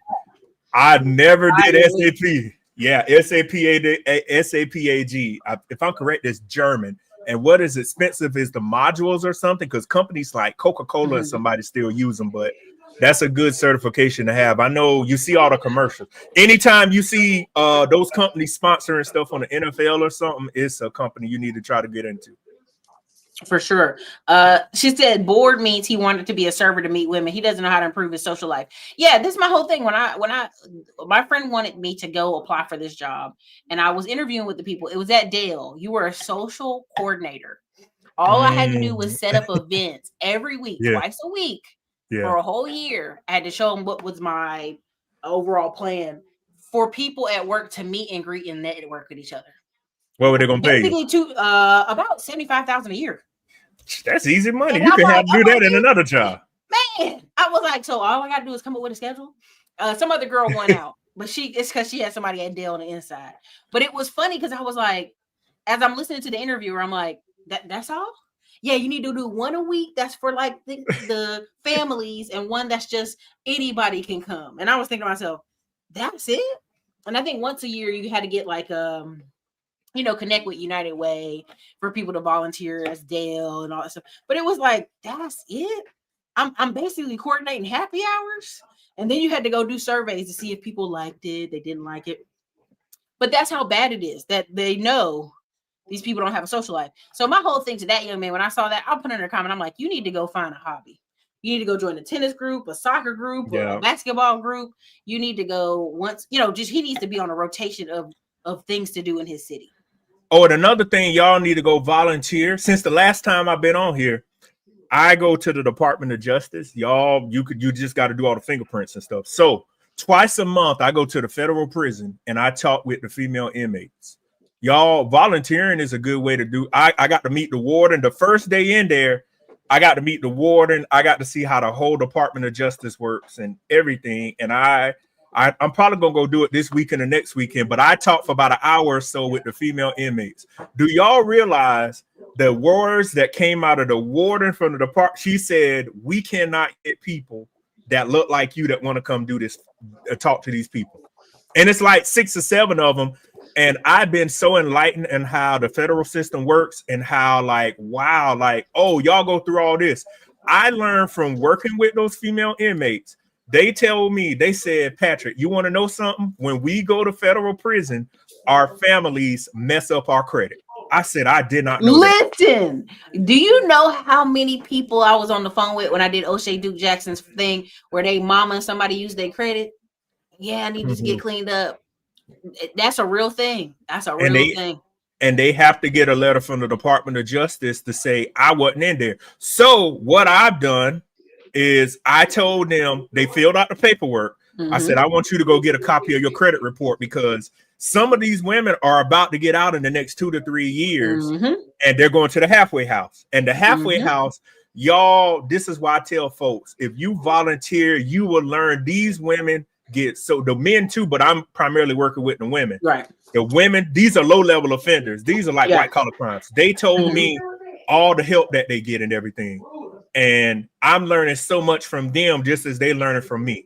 I never did SAP. Yeah, SAP AG. If I'm correct, it's German. And what is expensive is the modules or something, because companies like Coca-Cola and somebody still use them, but that's a good certification to have. I know you see all the commercials. Anytime you see those companies sponsoring stuff on the NFL or something, it's a company you need to try to get into. For sure. She said bored means he wanted to be a server to meet women. He doesn't know how to improve his social life. Yeah, this is my whole thing. When my friend wanted me to go apply for this job, and I was interviewing with the people. It was at Dale. You were a social coordinator. All I had to do was set up events every week, twice a week, for a whole year. I had to show them what was my overall plan for people at work to meet and greet and network with each other. What were they gonna pay you? About $75,000 a year. That's easy money. And you can have to do that in another job. Man, I was like, so all I gotta do is come up with a schedule. Some other girl went out, but it's because she had somebody at Dale on the inside. But it was funny because I was like, as I'm listening to the interviewer, I'm like, that's all? Yeah, you need to do one a week. That's for like the families, and one that's just anybody can come. And I was thinking to myself, that's it. And I think once a year you had to get like connect with United Way for people to volunteer as Dale and all that stuff. But it was like, that's it. I'm basically coordinating happy hours. And then you had to go do surveys to see if people liked it, they didn't like it. But that's how bad it is, that they know these people don't have a social life. So my whole thing to that young man, when I saw that, I'll put in a comment. I'm like, you need to go find a hobby. You need to go join a tennis group, a soccer group, a basketball group. You need to go he needs to be on a rotation of things to do in his city. Oh, and another thing, y'all need to go volunteer. Since the last time I've been on here, I go to the Department of Justice. Y'all, you just got to do all the fingerprints and stuff. So twice a month, I go to the federal prison and I talk with the female inmates. Y'all, volunteering is a good way to do. I got to meet the warden. The first day in there, I got to meet the warden. I got to see how the whole Department of Justice works and everything. And I'm probably going to go do it this weekend or next weekend, but I talked for about an hour or so with the female inmates. Do y'all realize the words that came out of the warden from the department? She said, we cannot get people that look like you that want to come do this, talk to these people. And it's like 6 or 7 of them. And I've been so enlightened in how the federal system works and how like, wow, like, oh, y'all go through all this. I learned from working with those female inmates. They tell me, they said, Patrick, you want to know something? When we go to federal prison, our families mess up our credit. I said, I did not know that. Listen, do you know how many people I was on the phone with when I did O'Shea Duke Jackson's thing where they mama and somebody used their credit? Yeah, I need to get cleaned up. That's a real thing. That's a real thing. And they have to get a letter from the Department of Justice to say I wasn't in there. So what I've done is I told them, they filled out the paperwork. I said, I want you to go get a copy of your credit report because some of these women are about to get out in the next 2 to 3 years and they're going to the halfway house. And the halfway house, y'all, this is why I tell folks, if you volunteer, you will learn. These women get, so the men too, but I'm primarily working with the women. Right. The women, these are low-level offenders. These are like white-collar crimes. They told me all the help that they get and everything. And I'm learning so much from them just as they learning from me.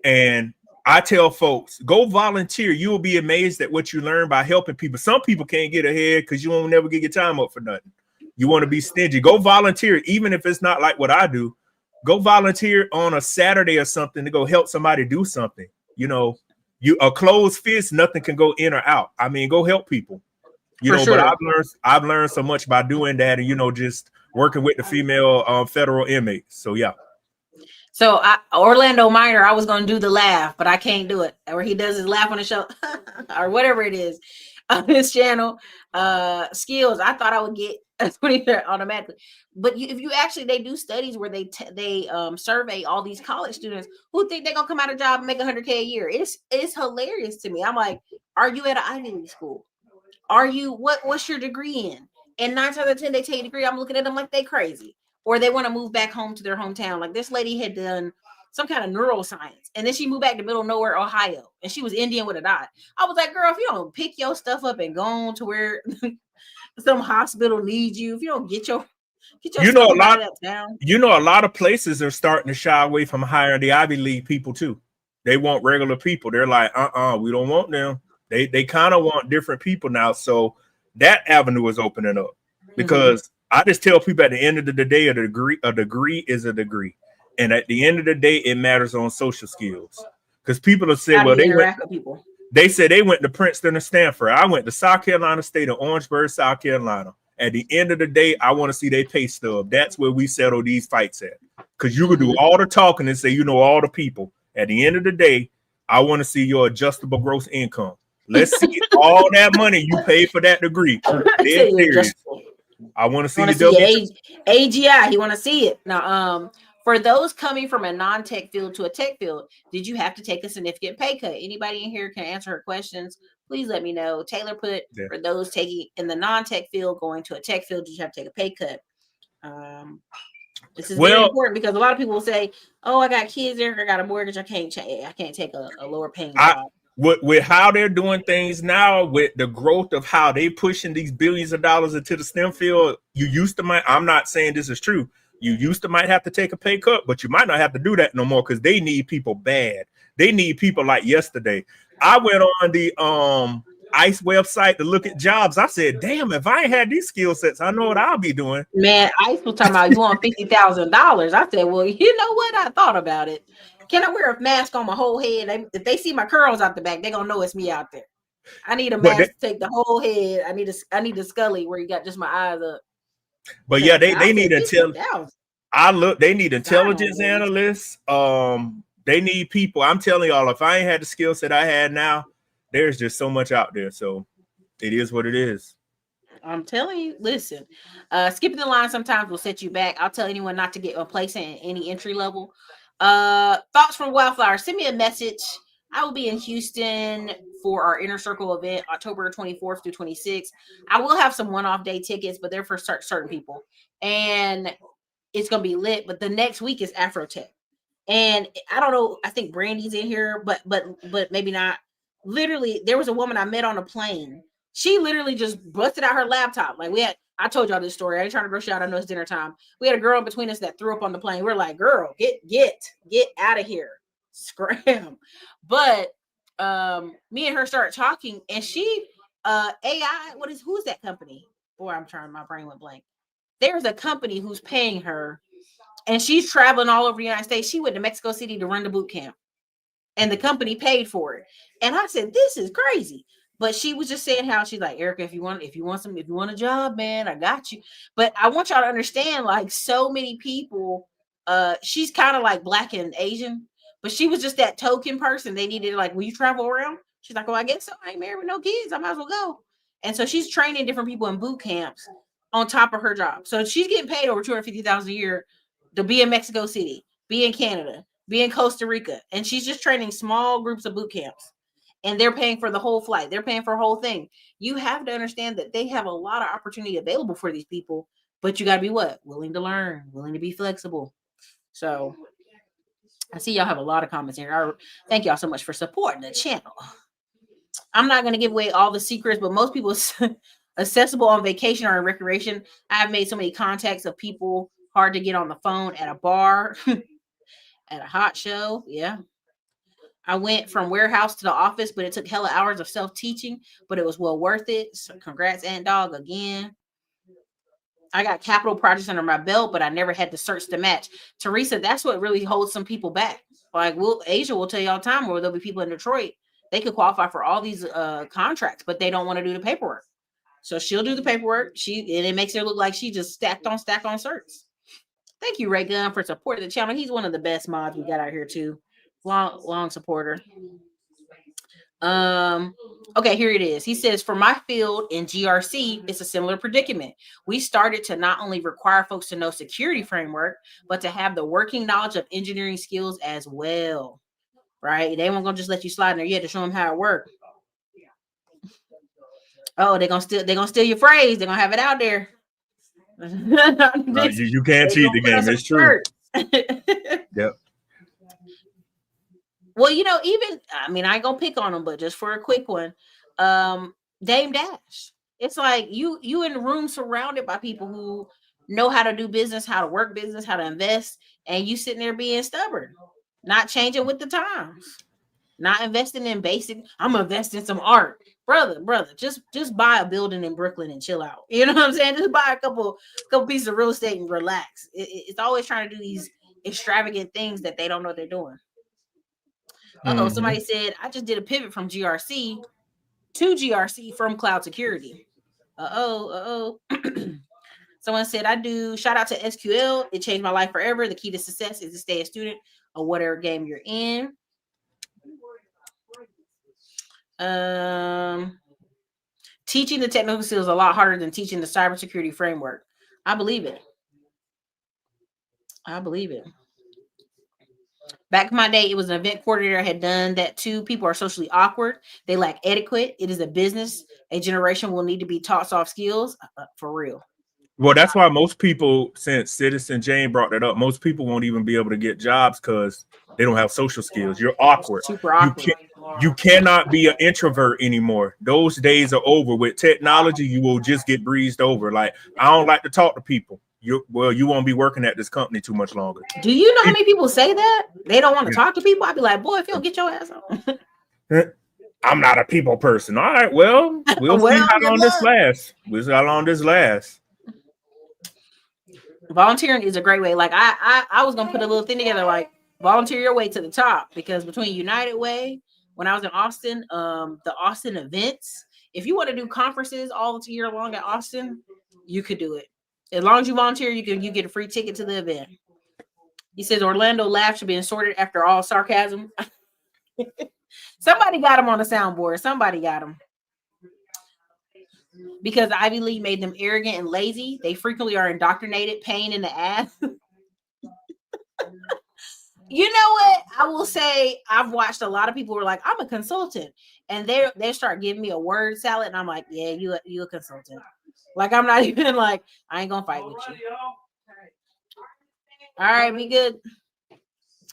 And I tell folks, go volunteer. You will be amazed at what you learn by helping people. Some people can't get ahead because you won't never get your time up for nothing. You want to be stingy. Go volunteer, even if it's not like what I do. Go volunteer on a Saturday or something to go help somebody do something. You know, you a closed fist, nothing can go in or out. I mean, go help people. You know, but I've learned so much by doing that, and you know, just working with the female federal inmates. So yeah. So Orlando Minor, I was going to do the laugh, but I can't do it. Where he does his laugh on the show or whatever it is on his channel. Skills, I thought I would get a 20 automatically. But if you actually, they do studies where they survey all these college students who think they're going to come out of job and make $100K a year. It's hilarious to me. I'm like, are you at an Ivy League school? Are you, what's your degree in? And 9 times out of 10, they take a degree. I'm looking at them like they crazy. Or they want to move back home to their hometown. Like this lady had done some kind of neuroscience. And then she moved back to middle of nowhere, Ohio. And she was Indian with a dot. I was like, girl, if you don't pick your stuff up and go on to where some hospital needs you, if you don't get your you know, stuff out of that town. You know, a lot of places are starting to shy away from hiring the Ivy League people too. They want regular people. They're like, we don't want them. They kind of want different people now. So that avenue is opening up because I just tell people at the end of the day, a degree is a degree. And at the end of the day, it matters on social skills. Because people have said, well, they said they went to Princeton or Stanford. I went to South Carolina State or Orangeburg, South Carolina. At the end of the day, I want to see their pay stub. That's where we settle these fights at. Because you can do all the talking and say, you know, all the people. At the end of the day, I want to see your adjustable gross income. Let's see all that money you paid for that degree. I want to see the AGI. You want to see it now. For those coming from a non-tech field to a tech field, did you have to take a significant pay cut? Anybody in here can answer her questions. Please let me know. Taylor put for those taking in the non-tech field going to a tech field, did you have to take a pay cut? This is very important because a lot of people will say, "Oh, I got kids there. I got a mortgage. I can't take a lower paying job." With how they're doing things now, with the growth of how they pushing these billions of dollars into the STEM field, you used to might. I'm not saying this is true. You used to might have to take a pay cut, but you might not have to do that no more because they need people bad. They need people like yesterday. I went on the ICE website to look at jobs. I said, damn, if I ain't had these skill sets, I know what I'll be doing. Man, ICE was talking about you want $50,000. I said, well, you know what? I thought about it. Can I wear a mask on my whole head? If they see my curls out the back, they're gonna know it's me out there. I need a mask to take the whole head. I need a Scully where you got just my eyes up. But yeah, they need intelligence. They need intelligence analysts. They need people. I'm telling y'all, if I ain't had the skill set I had now, there's just so much out there. So it is what it is. I'm telling you, listen, skipping the line sometimes will set you back. I'll tell anyone not to get a place in any entry level. Thoughts from Wildflower. Send me a message. I will be in Houston for our Inner Circle event, October 24th through 26th. I will have some one-off day tickets, but they're for certain people. And it's going to be lit. But the next week is Afrotech. And I don't know, I think Brandy's in here, but maybe not. Literally, there was a woman I met on a plane. She literally just busted out her laptop. Like I told y'all this story. I ain't trying to rush you out. I know it's dinner time. We had a girl in between us that threw up on the plane. We're like, girl, get out of here. Scram. But me and her started talking, and she AI, who's that company? Boy, my brain went blank. There's a company who's paying her, and she's traveling all over the United States. She went to Mexico City to run the boot camp, and the company paid for it. And I said, this is crazy. But she was just saying how she's like, Erica, if you want a job, man, I got you. But I want y'all to understand, like, so many people, she's kind of like Black and Asian, but she was just that token person. They needed, like, will you travel around? She's like, oh, I guess so. I ain't married with no kids. I might as well go. And so she's training different people in boot camps on top of her job. So she's getting paid over $250,000 a year to be in Mexico City, be in Canada, be in Costa Rica, and she's just training small groups of boot camps, and they're paying for the whole flight. They're paying for the whole thing. You have to understand that they have a lot of opportunity available for these people, but you got to be willing to learn, willing to be flexible. So I see y'all have a lot of comments here. Thank y'all so much for supporting the channel. I'm not going to give away all the secrets, but most people accessible on vacation or in recreation. I've made so many contacts of people hard to get on the phone at a bar, at a hot show. Yeah. I went from warehouse to the office, but it took hella hours of self-teaching, but it was well worth it. So congrats, Ant Dog, again. I got capital projects under my belt, but I never had to search to match. Teresa, that's what really holds some people back. Like, Asia will tell you all the time, where there'll be people in Detroit, they could qualify for all these contracts, but they don't want to do the paperwork. So she'll do the paperwork. And it makes her look like she just stack on certs. Thank you, Ray Gunn, for supporting the channel. He's one of the best mods we got out here too. Long supporter. Okay, here it is. He says, for my field in GRC, it's a similar predicament. We started to not only require folks to know security framework, but to have the working knowledge of engineering skills as well. Right? They weren't gonna just let you slide in there. You had to show them how it worked. Oh, they're gonna steal your phrase. They're gonna have it out there. You can't cheat the game. It's true. Yep. Well, even, I ain't gonna pick on them, but just for a quick one, Dame Dash. It's like you in a room surrounded by people who know how to do business, how to work business, how to invest, and you sitting there being stubborn, not changing with the times, not investing in basic. I'm investing in some art, brother. Just buy a building in Brooklyn and chill out. You know what I'm saying? Just buy a couple pieces of real estate and relax. It's always trying to do these extravagant things that they don't know what they're doing. Somebody said, I just did a pivot from GRC to GRC from cloud security. Someone said, shout out to SQL. It changed my life forever. The key to success is to stay a student of whatever game you're in. Teaching the technical skills is a lot harder than teaching the cybersecurity framework. I believe it. Back in my day, it was an event coordinator. I had done that too. People are socially awkward. They lack etiquette. It is a business. A generation will need to be taught soft skills for real. Well, that's why most people, since Citizen Jane brought that up, most people won't even be able to get jobs because they don't have social skills. You're awkward. Super awkward. You cannot be an introvert anymore. Those days are over. With technology, you will just get breezed over. Like, I don't like to talk to people. You won't be working at this company too much longer. Do you know how many people say that? They don't want to talk to people. I'd be like, boy, if you don't get your ass on. I'm not a people person. All right, well, we'll see how long this lasts. We'll see how long this lasts. Volunteering is a great way. Like, I was gonna put a little thing together, like, volunteer your way to the top, because between United Way, when I was in Austin, the Austin events, if you want to do conferences all year long at Austin, you could do it. As long as you volunteer, you get a free ticket to the event. He says Orlando laughs are being sorted after all sarcasm. Somebody got him on the soundboard. Somebody got him. Because the Ivy League made them arrogant and lazy, they frequently are indoctrinated, pain in the ass. You know what? I will say I've watched a lot of people who are like, I'm a consultant. And they start giving me a word salad. And I'm like, yeah, you a consultant. Like, I'm not even like, I ain't gonna fight with you. All right, be good.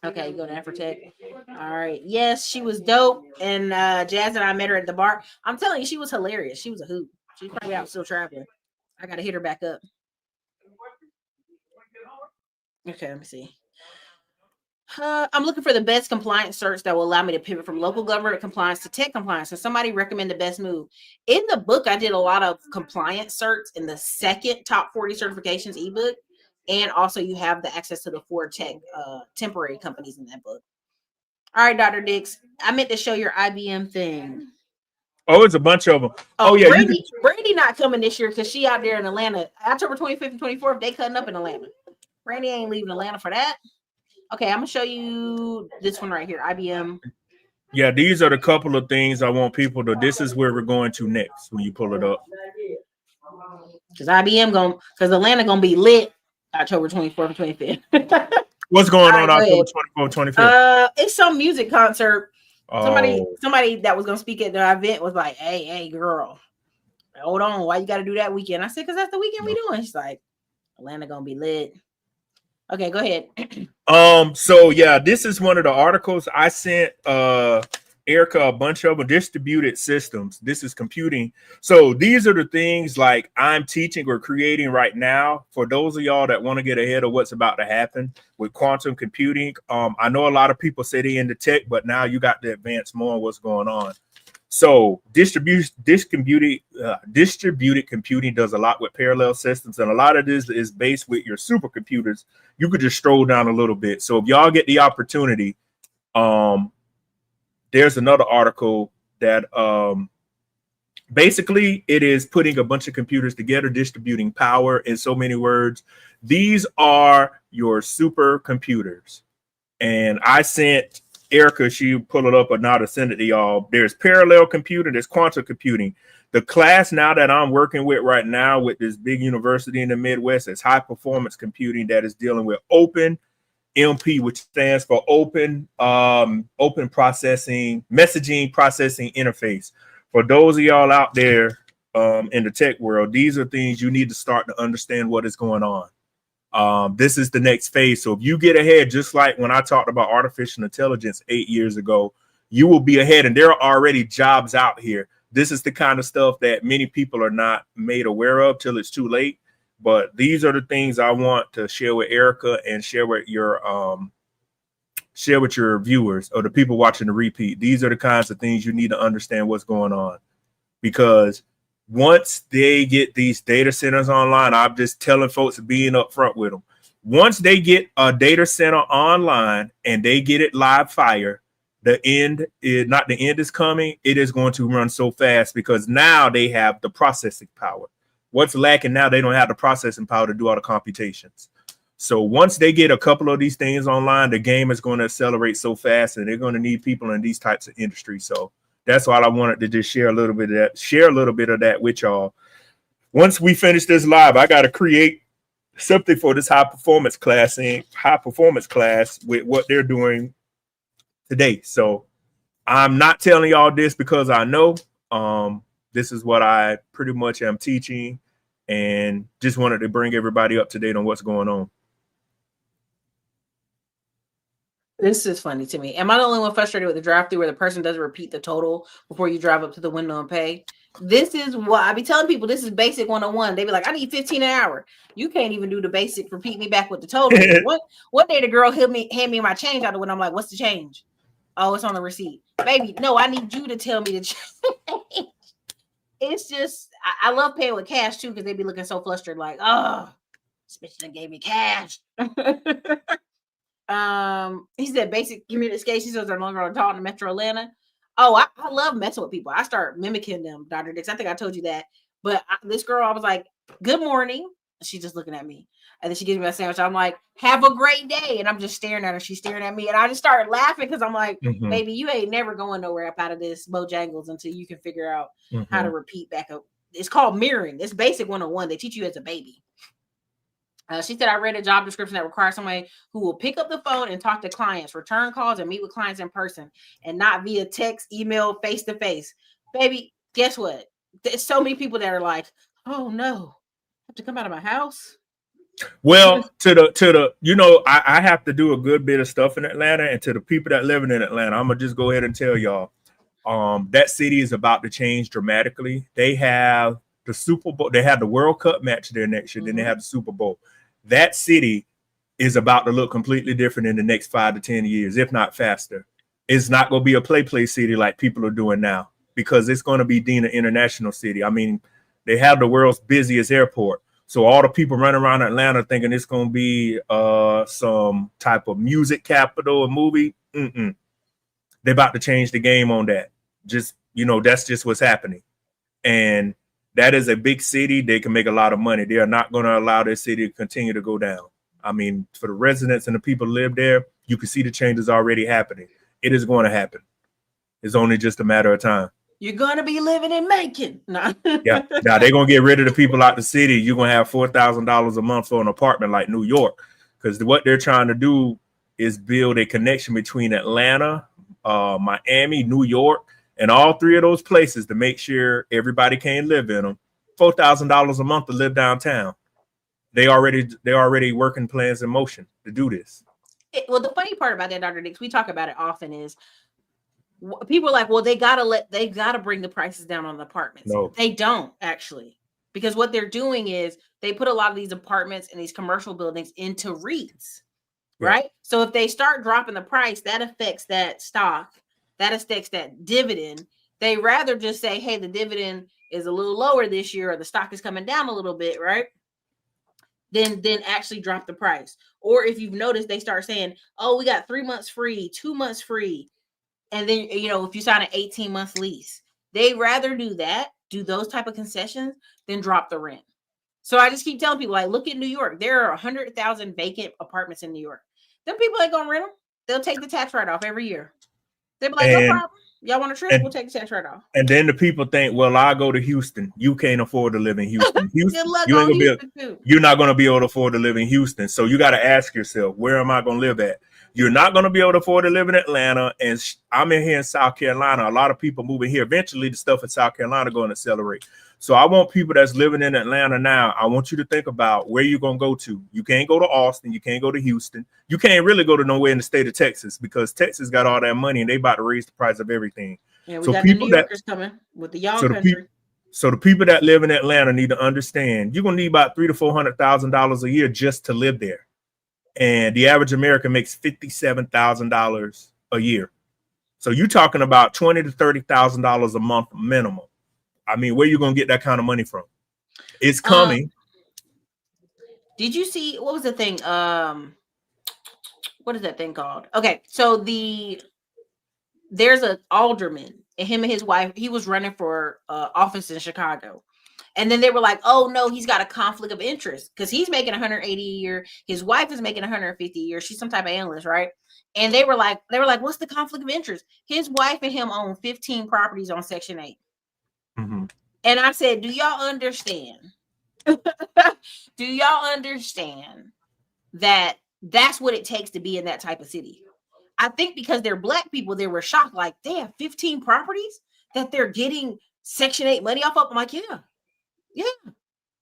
Okay, go to Afrotech. All right. Yes, she was dope. And Jazz and I met her at the bar. I'm telling you, she was hilarious. She was a hoot. She's probably out still traveling. I gotta hit her back up. Okay, let me see. I'm looking for the best compliance search that will allow me to pivot from local government compliance to tech compliance. And somebody recommend the best move. In the book, I did a lot of compliance search in the second top 40 certifications ebook. And also you have the access to the 4 tech temporary companies in that book. All right, Dr. Dix, I meant to show your IBM thing. Oh, it's a bunch of them. Oh yeah, Brandy not coming this year because she out there in Atlanta. October 25th and 24th, they cutting up in Atlanta. Brandy ain't leaving Atlanta for that. Okay, I'm gonna show you this one right here, IBM. Yeah, these are the couple of things I want people to. This is where we're going to next when you pull it up. Because Atlanta gonna be lit October 24th and 25th. What's going on October 24th, 25th? It's some music concert. Oh. Somebody that was gonna speak at the event was like, hey, girl, hold on, why you gotta do that weekend? I said, because that's the weekend we doing. She's like, Atlanta gonna be lit. Okay, go ahead. So yeah, this is one of the articles I sent Erica a bunch of them. Distributed systems. This is computing. So these are the things like I'm teaching or creating right now for those of y'all that want to get ahead of what's about to happen with quantum computing. I know a lot of people say they into tech, but now you got to advance more on what's going on. So distributed computing does a lot with parallel systems, and a lot of this is based with your supercomputers. You could just stroll down a little bit. So if y'all get the opportunity, there's another article that basically it is putting a bunch of computers together, distributing power. In so many words, these are your supercomputers. And I sent Erica, she pull it up or not to send it to y'all. There's parallel computing, there's quantum computing. The class now that I'm working with right now with this big university in the Midwest is high performance computing that is dealing with open MP, which stands for open processing, messaging processing interface. For those of y'all out there in the tech world, these are things you need to start to understand what is going on. This is the next phase. So if you get ahead, just like when I talked about artificial intelligence 8 years ago, you will be ahead, and there are already jobs out here. This is the kind of stuff that many people are not made aware of till it's too late. But these are the things I want to share with Erica and share with your viewers or the people watching the repeat. These are the kinds of things you need to understand what's going on, because once they get these data centers online, I'm just telling folks being upfront with them. Once they get a data center online and they get it live fire, the end is coming. It is going to run so fast because now they have the processing power. What's lacking now, they don't have the processing power to do all the computations. So once they get a couple of these things online, the game is going to accelerate so fast, and they're going to need people in these types of industries. So that's why I wanted to just share a little bit of that with y'all. Once we finish this live, I got to create something for this high performance class with what they're doing today. So I'm not telling y'all this because I know this is what I pretty much am teaching, and just wanted to bring everybody up to date on what's going on. This is funny to me. Am I the only one frustrated with the drive-thru where the person doesn't repeat the total before you drive up to the window and pay? This is what I be telling people. This is basic 101. They be like, I need 15 an hour. You can't even do the basic. Repeat me back with the total. One day the girl hand me my change out the window. I'm like, what's the change? Oh, it's on the receipt. Baby, no, I need you to tell me the change. It's just, I love paying with cash too, because they be looking so flustered, like, oh, this bitch done gave me cash. He said basic communication skills are no longer taught in Metro Atlanta. Oh, I love messing with people. I start mimicking them, Dr. Dix. I think I told you that. But this girl, I was like, good morning. She's just looking at me. And then she gives me a sandwich. I'm like, have a great day. And I'm just staring at her. She's staring at me. And I just started laughing because I'm like, baby, you ain't never going nowhere up out of this Bojangles until you can figure out how to repeat back up. It's called mirroring. It's basic 101. They teach you as a baby. She said, I read a job description that requires somebody who will pick up the phone and talk to clients, return calls, and meet with clients in person, and not via text, email, face-to-face. Baby, guess what? There's so many people that are like, oh, no, I have to come out of my house. Well, I have to do a good bit of stuff in Atlanta, and to the people that live in Atlanta, I'm going to just go ahead and tell y'all, that city is about to change dramatically. They have the Super Bowl. They have the World Cup match there next year. Then they have the Super Bowl. That city is about to look completely different in the next 5 to 10 years, if not faster. It's not going to be a play city like people are doing now, because it's going to be deemed an international city. I mean, they have the world's busiest airport. So all the people running around Atlanta thinking it's going to be some type of music capital or movie. They're about to change the game on that. Just, that's just what's happening. And that is a big city. They can make a lot of money. They are not going to allow their city to continue to go down. I mean, for the residents and the people who live there, you can see the changes already happening. It is going to happen. It's only just a matter of time. You're going to be living in Macon. No. Yeah. Now they're going to get rid of the people out the city. You're going to have $4,000 a month for an apartment like New York, because what they're trying to do is build a connection between Atlanta, Miami, New York, and all three of those places to make sure everybody can live in them. $4,000 a month to live downtown. They already working plans in motion to do this. Well, the funny part about that, Dr. Dix, we talk about it often, is people are like, well, they gotta bring the prices down on the apartments. No, they don't actually, because what they're doing is they put a lot of these apartments and these commercial buildings into REITs, right? So if they start dropping the price, that affects that stock, that affects that dividend. They rather just say, hey, the dividend is a little lower this year, or the stock is coming down a little bit, right? Then actually drop the price. Or if you've noticed, they start saying, oh, we got 3 months free, 2 months free. And then, if you sign an 18-month lease, they rather do that, do those type of concessions, than drop the rent. So I just keep telling people, like, look at New York. There are 100,000 vacant apartments in New York. Them people ain't going to rent them. They'll take the tax write-off every year. They'll be like, no problem. Y'all want a trip? We'll take the tax write-off. And then the people think, well, I'll go to Houston. You can't afford to live in Houston. Good luck on Houston too. You're not going to be able to afford to live in Houston. So you got to ask yourself, where am I going to live at? You're not going to be able to afford to live in Atlanta. And I'm in here in South Carolina. A lot of people moving here. Eventually, the stuff in South Carolina going to accelerate. So I want people that's living in Atlanta now, I want you to think about where you're going to go to. You can't go to Austin. You can't go to Houston. You can't really go to nowhere in the state of Texas, because Texas got all that money and they about to raise the price of everything. Yeah, we got the New Yorkers coming with the y'all country. So the people that live in Atlanta need to understand you're going to need about $300,000 to $400,000 a year just to live there. And the average American makes $57,000 a year. So you're talking about $20,000 to $30,000 a month minimum. I mean, where you going to get that kind of money from? It's coming. Did you see, what was the thing? What is that thing called? Okay, so there's an alderman, and him and his wife, he was running for office in Chicago. And then they were like, oh no, he's got a conflict of interest, because he's making 180 a year. His wife is making 150 a year. She's some type of analyst, right? And they were like, what's the conflict of interest? His wife and him own 15 properties on Section 8. Mm-hmm. And I said, do y'all understand? Do y'all understand that that's what it takes to be in that type of city? I think because they're Black people, they were shocked, like, they have 15 properties that they're getting Section 8 money off of. I'm like, yeah.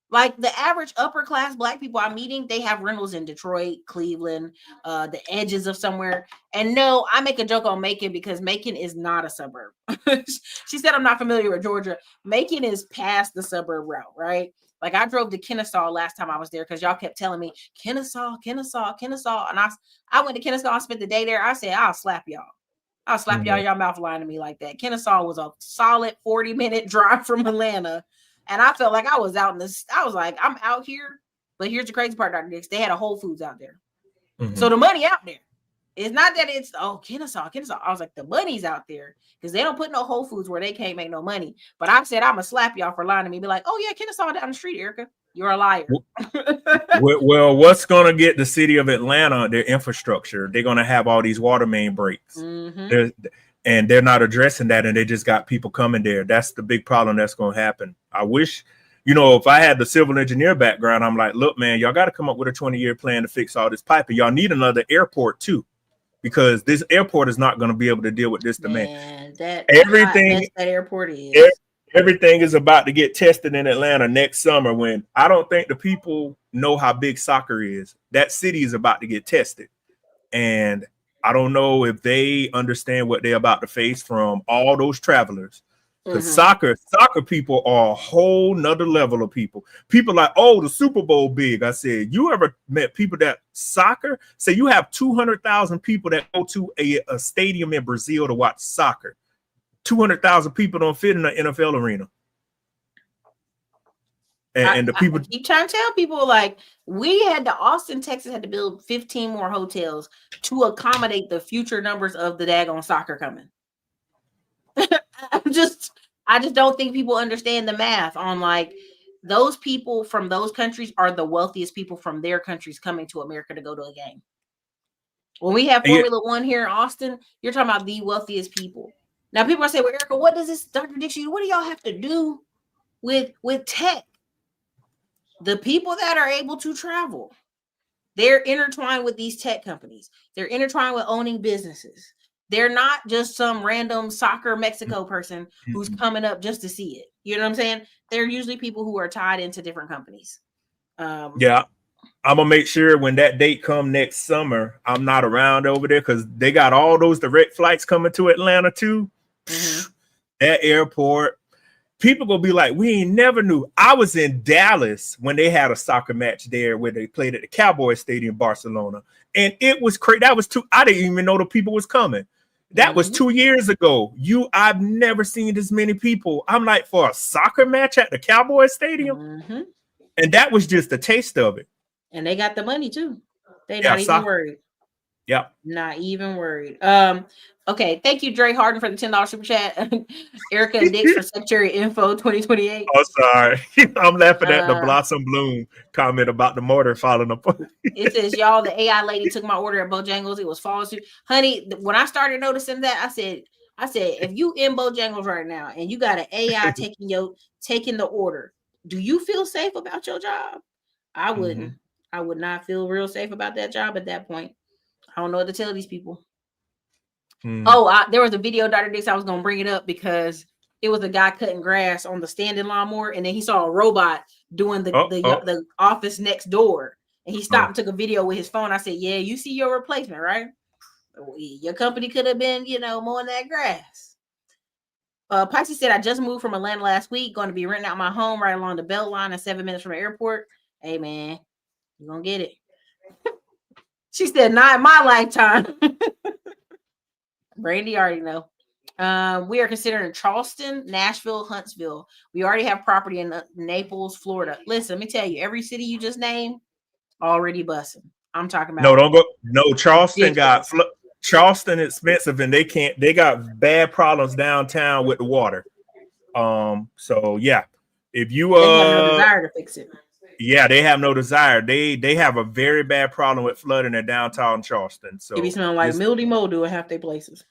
Like the average upper class Black people I'm meeting, they have rentals in Detroit, Cleveland, the edges of somewhere. And no, I make a joke on Macon because Macon is not a suburb. She said I'm not familiar with Georgia. Macon is past the suburb route, right? Like I drove to Kennesaw last time I was there because y'all kept telling me Kennesaw. And I went to Kennesaw, I spent the day there. I said, I'll slap y'all. Y'all mouth lying to me like that. Kennesaw was a solid 40-minute drive from Atlanta. And I felt like I was out in this. I was like, I'm out here. But here's the crazy part, Dr. Dix. They had a Whole Foods out there. Mm-hmm. So the money out there. It's not that it's, Kennesaw. I was like, the money's out there. Because they don't put no Whole Foods where they can't make no money. But I said, I'm going to slap y'all for lying to me. Be like, oh, yeah, Kennesaw down the street, Erica. You're a liar. Well, what's going to get the city of Atlanta, their infrastructure? They're going to have all these water main breaks. Mm-hmm. And they're not addressing that, and they just got people coming there. That's the big problem that's going to happen. I wish, if I had the civil engineer background, I'm like, look, man, y'all got to come up with a 20-year plan to fix all this piping. Y'all need another airport, too, because this airport is not going to be able to deal with this demand. That airport is. Everything is about to get tested in Atlanta next summer, when I don't think the people know how big soccer is. That city is about to get tested. And I don't know if they understand what they're about to face from all those travelers. Because soccer people are a whole nother level of people. People like, oh, the Super Bowl big. I said, you ever met people that soccer? Say you have 200,000 people that go to a stadium in Brazil to watch soccer. 200,000 people don't fit in the NFL arena. And the people I keep trying to tell people, like, Austin, Texas had to build 15 more hotels to accommodate the future numbers of the daggone soccer coming. I just don't think people understand the math on, like, those people from those countries are the wealthiest people from their countries coming to America to go to a game. When we have Formula One here in Austin, you're talking about the wealthiest people. Now people are saying, well, Erica, what does this, Dr. Dixie, what do y'all have to do with tech? The people that are able to travel, they're intertwined with these tech companies. They're intertwined with owning businesses. They're not just some random soccer Mexico person who's coming up just to see it. You know what I'm saying? They're usually people who are tied into different companies. Yeah. I'm gonna make sure when that date come next summer, I'm not around over there because they got all those direct flights coming to Atlanta too. That airport, people gonna be like, we ain't never knew. I was in Dallas when they had a soccer match there where they played at the Cowboys Stadium in Barcelona, and it was crazy. I didn't even know the people was coming. That was 2 years ago. I've never seen this many people. I'm like, for a soccer match at the Cowboys Stadium, and that was just a taste of it. And they got the money too. They're not even worried. Yeah, not even worried. Okay, thank you, Dre Harden, for the $10 super chat. Erica and Dix for Secretary Info 2028. Oh, sorry. I'm laughing at the Blossom Bloom comment about the mortar falling apart. It says, y'all, the AI lady took my order at Bojangles. It was false. Honey, when I started noticing that, I said, if you in Bojangles right now and you got an AI taking the order, do you feel safe about your job? I wouldn't. I would not feel real safe about that job at that point. I don't know what to tell these people. There was a video, Dr. Dix, I was going to bring it up because it was a guy cutting grass on the standing lawnmower, and then he saw a robot doing the office next door, and he stopped and took a video with his phone. I said, yeah, you see your replacement, right? Your company could have been, mowing that grass. Pisces said, I just moved from Atlanta last week, going to be renting out my home right along the belt line at 7 minutes from the airport. Hey, man, you're going to get it. She said, not in my lifetime. Brandy already know. We are considering Charleston, Nashville, Huntsville. We already have property in Naples, Florida. Listen, let me tell you, every city you just named already busting. I'm talking about. No, don't go. No, Charleston Charleston expensive, and they got bad problems downtown with the water. So yeah, if you they have no desire to fix it. Yeah, they have no desire. They have a very bad problem with flooding in downtown Charleston. So it be smelling like mildew mildew in half their places.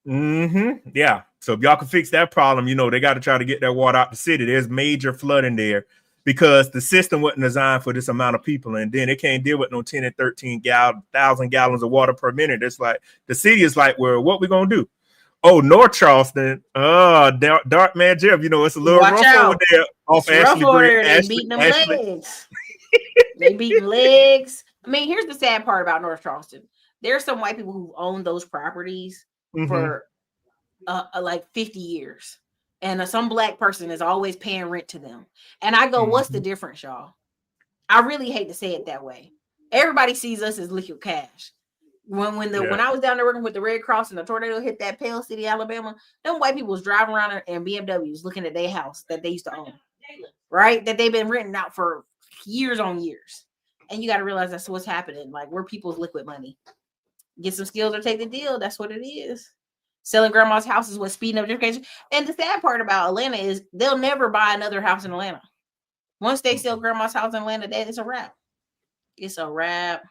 Yeah. So if y'all can fix that problem, they got to try to get that water out the city. There's major flooding there because the system wasn't designed for this amount of people, and then it can't deal with no 10 and 13,000 gallons of water per minute. It's like the city is like, well, what we gonna do? Oh, North Charleston. Dark Man Jeff. It's a little rough over there off Ashley Green. They beating them legs. They beating legs. I mean, here's the sad part about North Charleston. There's some white people who own those properties for like 50 years. And some black person is always paying rent to them. And I go, what's the difference, y'all? I really hate to say it that way. Everybody sees us as liquid cash. When I was down there working with the Red Cross and the tornado hit that Pale City, Alabama, them white people was driving around in BMWs looking at their house that they used to own, right? That they've been renting out for years on years. And you got to realize that's what's happening. Like, we're people's liquid money. Get some skills or take the deal. That's what it is. Selling grandma's house is what's speeding up gentrification. And the sad part about Atlanta is they'll never buy another house in Atlanta. Once they sell grandma's house in Atlanta, it's a wrap. It's a wrap.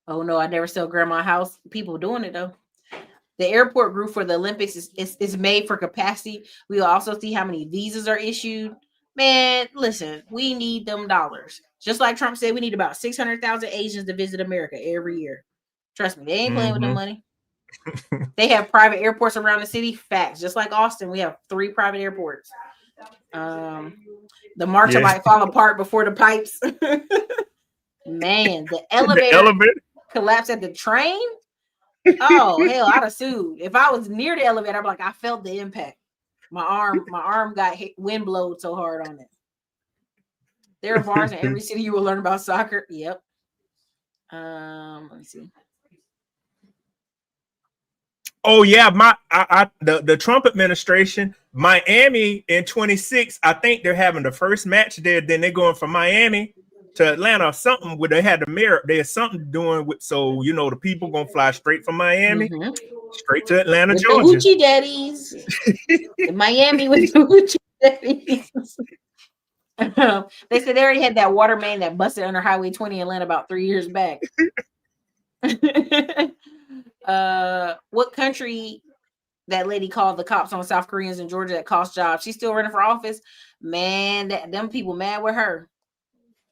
Oh no, I never sell grandma's house. People doing it though. The airport grew for the Olympics is made for capacity. We will also see how many visas are issued. Man, listen, we need them dollars. Just like Trump said, we need about 600,000 Asians to visit America every year. Trust me, they ain't playing with the money. They have private airports around the city. Facts. Just like Austin, we have 3 private airports. The marcher might fall apart before the pipes. Man, the elevator collapsed at the train. Oh hell, I'd have sued. If I was near the elevator, I'd be like, I felt the impact. My arm got wind blowed so hard on it. There are bars in every city you will learn about soccer. Yep. Let me see. Oh yeah, the Trump administration, Miami in 26. I think they're having the first match there. Then they're going from Miami to Atlanta or something where they had the mirror. There's something doing with, so the people gonna fly straight from Miami straight to Atlanta, with Georgia. The hoochie daddies. In Miami with the hoochie daddies. They said they already had that water main that busted under Highway 20 in Atlanta about 3 years back. What country that lady called the cops on South Koreans in Georgia that cost jobs? She's still running for office. Man, them people mad with her.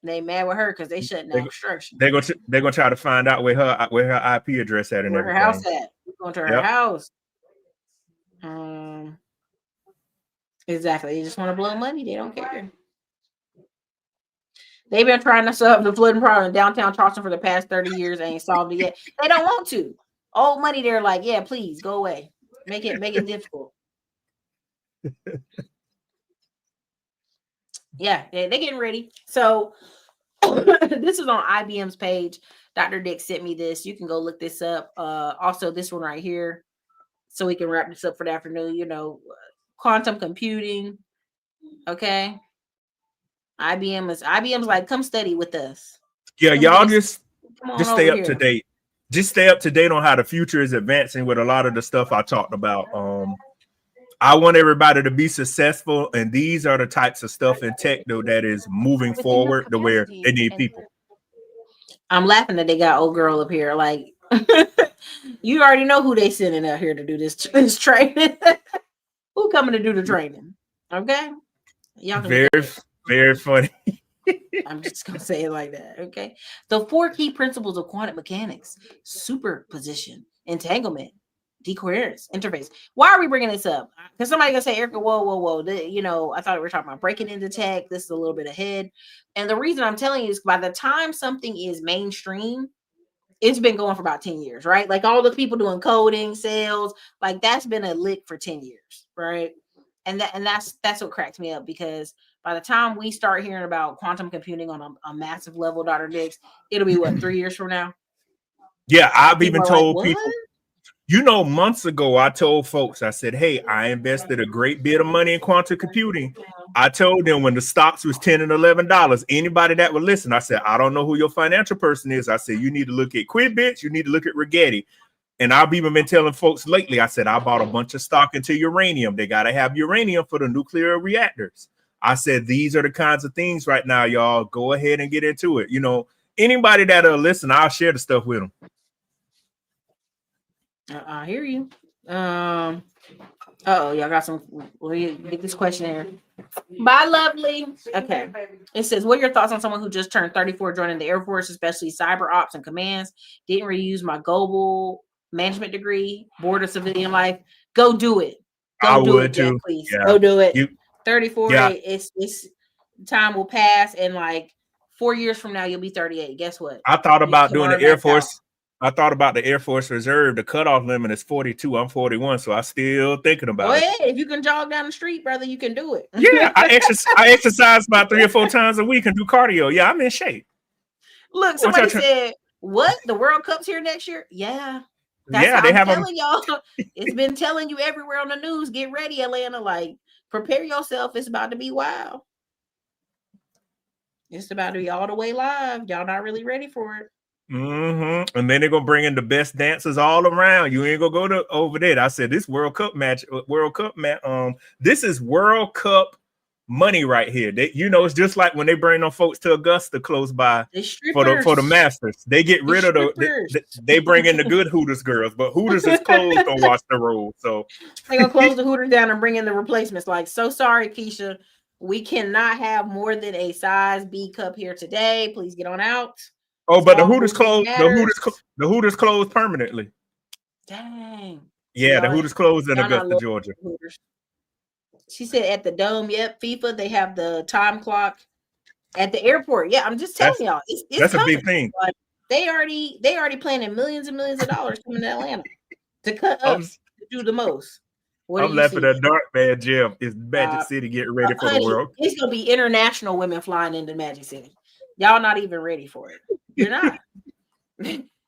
They mad with her because they shutting down construction. They're gonna try to find out where her IP address at and where everything. Her house at. We're going to her house. Exactly. They just want to blow money. They don't care. They've been trying to solve the flooding problem in downtown Charleston for the past 30 years. They ain't solved it yet. They don't want to. Old money, they're like, yeah, please go away. Make it difficult. Yeah, they're getting ready. So this is on IBM's page. Dr. Dick sent me this. You can go look this up. Also, this one right here. So we can wrap this up for the afternoon. Quantum computing. Okay. IBM's like, come study with us. Yeah, y'all just stay up to date. Just stay up to date on how the future is advancing with a lot of the stuff I talked about. I want everybody to be successful, and these are the types of stuff in tech though that is moving forward to where they need people. I'm laughing that they got old girl up here. Like, you already know who they sending out here to do this training. Who coming to do the training? Okay, y'all can very funny. I'm just gonna say it like that. Okay. The 4 key principles of quantum mechanics: superposition, entanglement, decoherence, interface. Why are we bringing this up? Because somebody gonna say, Erica, whoa. I thought we were talking about breaking into tech. This is a little bit ahead. And the reason I'm telling you is by the time something is mainstream, it's been going for about 10 years, right? Like all the people doing coding, sales, like that's been a lick for 10 years, right? And that's what cracks me up, because by the time we start hearing about quantum computing on a massive level, Dr. Dix, it'll be 3 years from now? Yeah, I've even told people, months ago, I told folks, I said, hey, I invested a great bit of money in quantum computing. I told them when the stocks was $10 and $11, anybody that would listen, I said, I don't know who your financial person is. I said, you need to look at Quibbits, you need to look at Rigetti. And I've even been telling folks lately, I said, I bought a bunch of stock into uranium. They got to have uranium for the nuclear reactors. I said, these are the kinds of things right now, y'all. Go ahead and get into it. Anybody that'll listen, I'll share the stuff with them. I hear you. Y'all got some. Let me get this question here. Bye, lovely. Okay. It says, what are your thoughts on someone who just turned 34, joining the Air Force, especially cyber ops and commands? Didn't really use my global management degree, bored of civilian life. Go do it. Go do it, Jack, please. Yeah. Go do it. 34. Yeah. It's time will pass, and like 4 years from now, you'll be 38. Guess what? I thought about doing the Air Force. I thought about the Air Force Reserve. The cutoff limit is 42. I'm 41, so I'm still thinking about it. If you can jog down the street, brother, you can do it. Yeah, I exercise about 3 or 4 times a week and do cardio. Yeah, I'm in shape. Look, somebody said, what? The World Cup's here next year? Yeah. That's how I'm telling y'all. It's been telling you everywhere on the news. Get ready, Atlanta. Like, prepare yourself. It's about to be wild. It's about to be all the way live. Y'all not really ready for it. Mm-hmm. And then they're gonna bring in the best dancers all around. You ain't gonna go to over there. I said this World Cup match. This is World Cup money right here. It's just like when they bring them folks to Augusta close by for the Masters. They get rid of they bring in the good Hooters girls, but Hooters is closed on watch the road. So they're gonna close the Hooters down and bring in the replacements. Like, so sorry, Keisha. We cannot have more than a size B cup here today. Please get on out. Oh, but the Hooters closed. The Hooters closed permanently. Dang. Yeah, the Hooters closed in Augusta, Georgia. Hooters. She said at the Dome. Yep, FIFA. They have the time clock at the airport. Yeah, I'm just telling y'all, it's coming. A big thing. Like, they already planning millions and millions of dollars coming to Atlanta to cut up to do the most. What I'm do you laughing see? at Dark Man Jim. Is Magic City getting ready for the Honey, world? it's gonna be international women flying into Magic City. Y'all not even ready for it. You're not.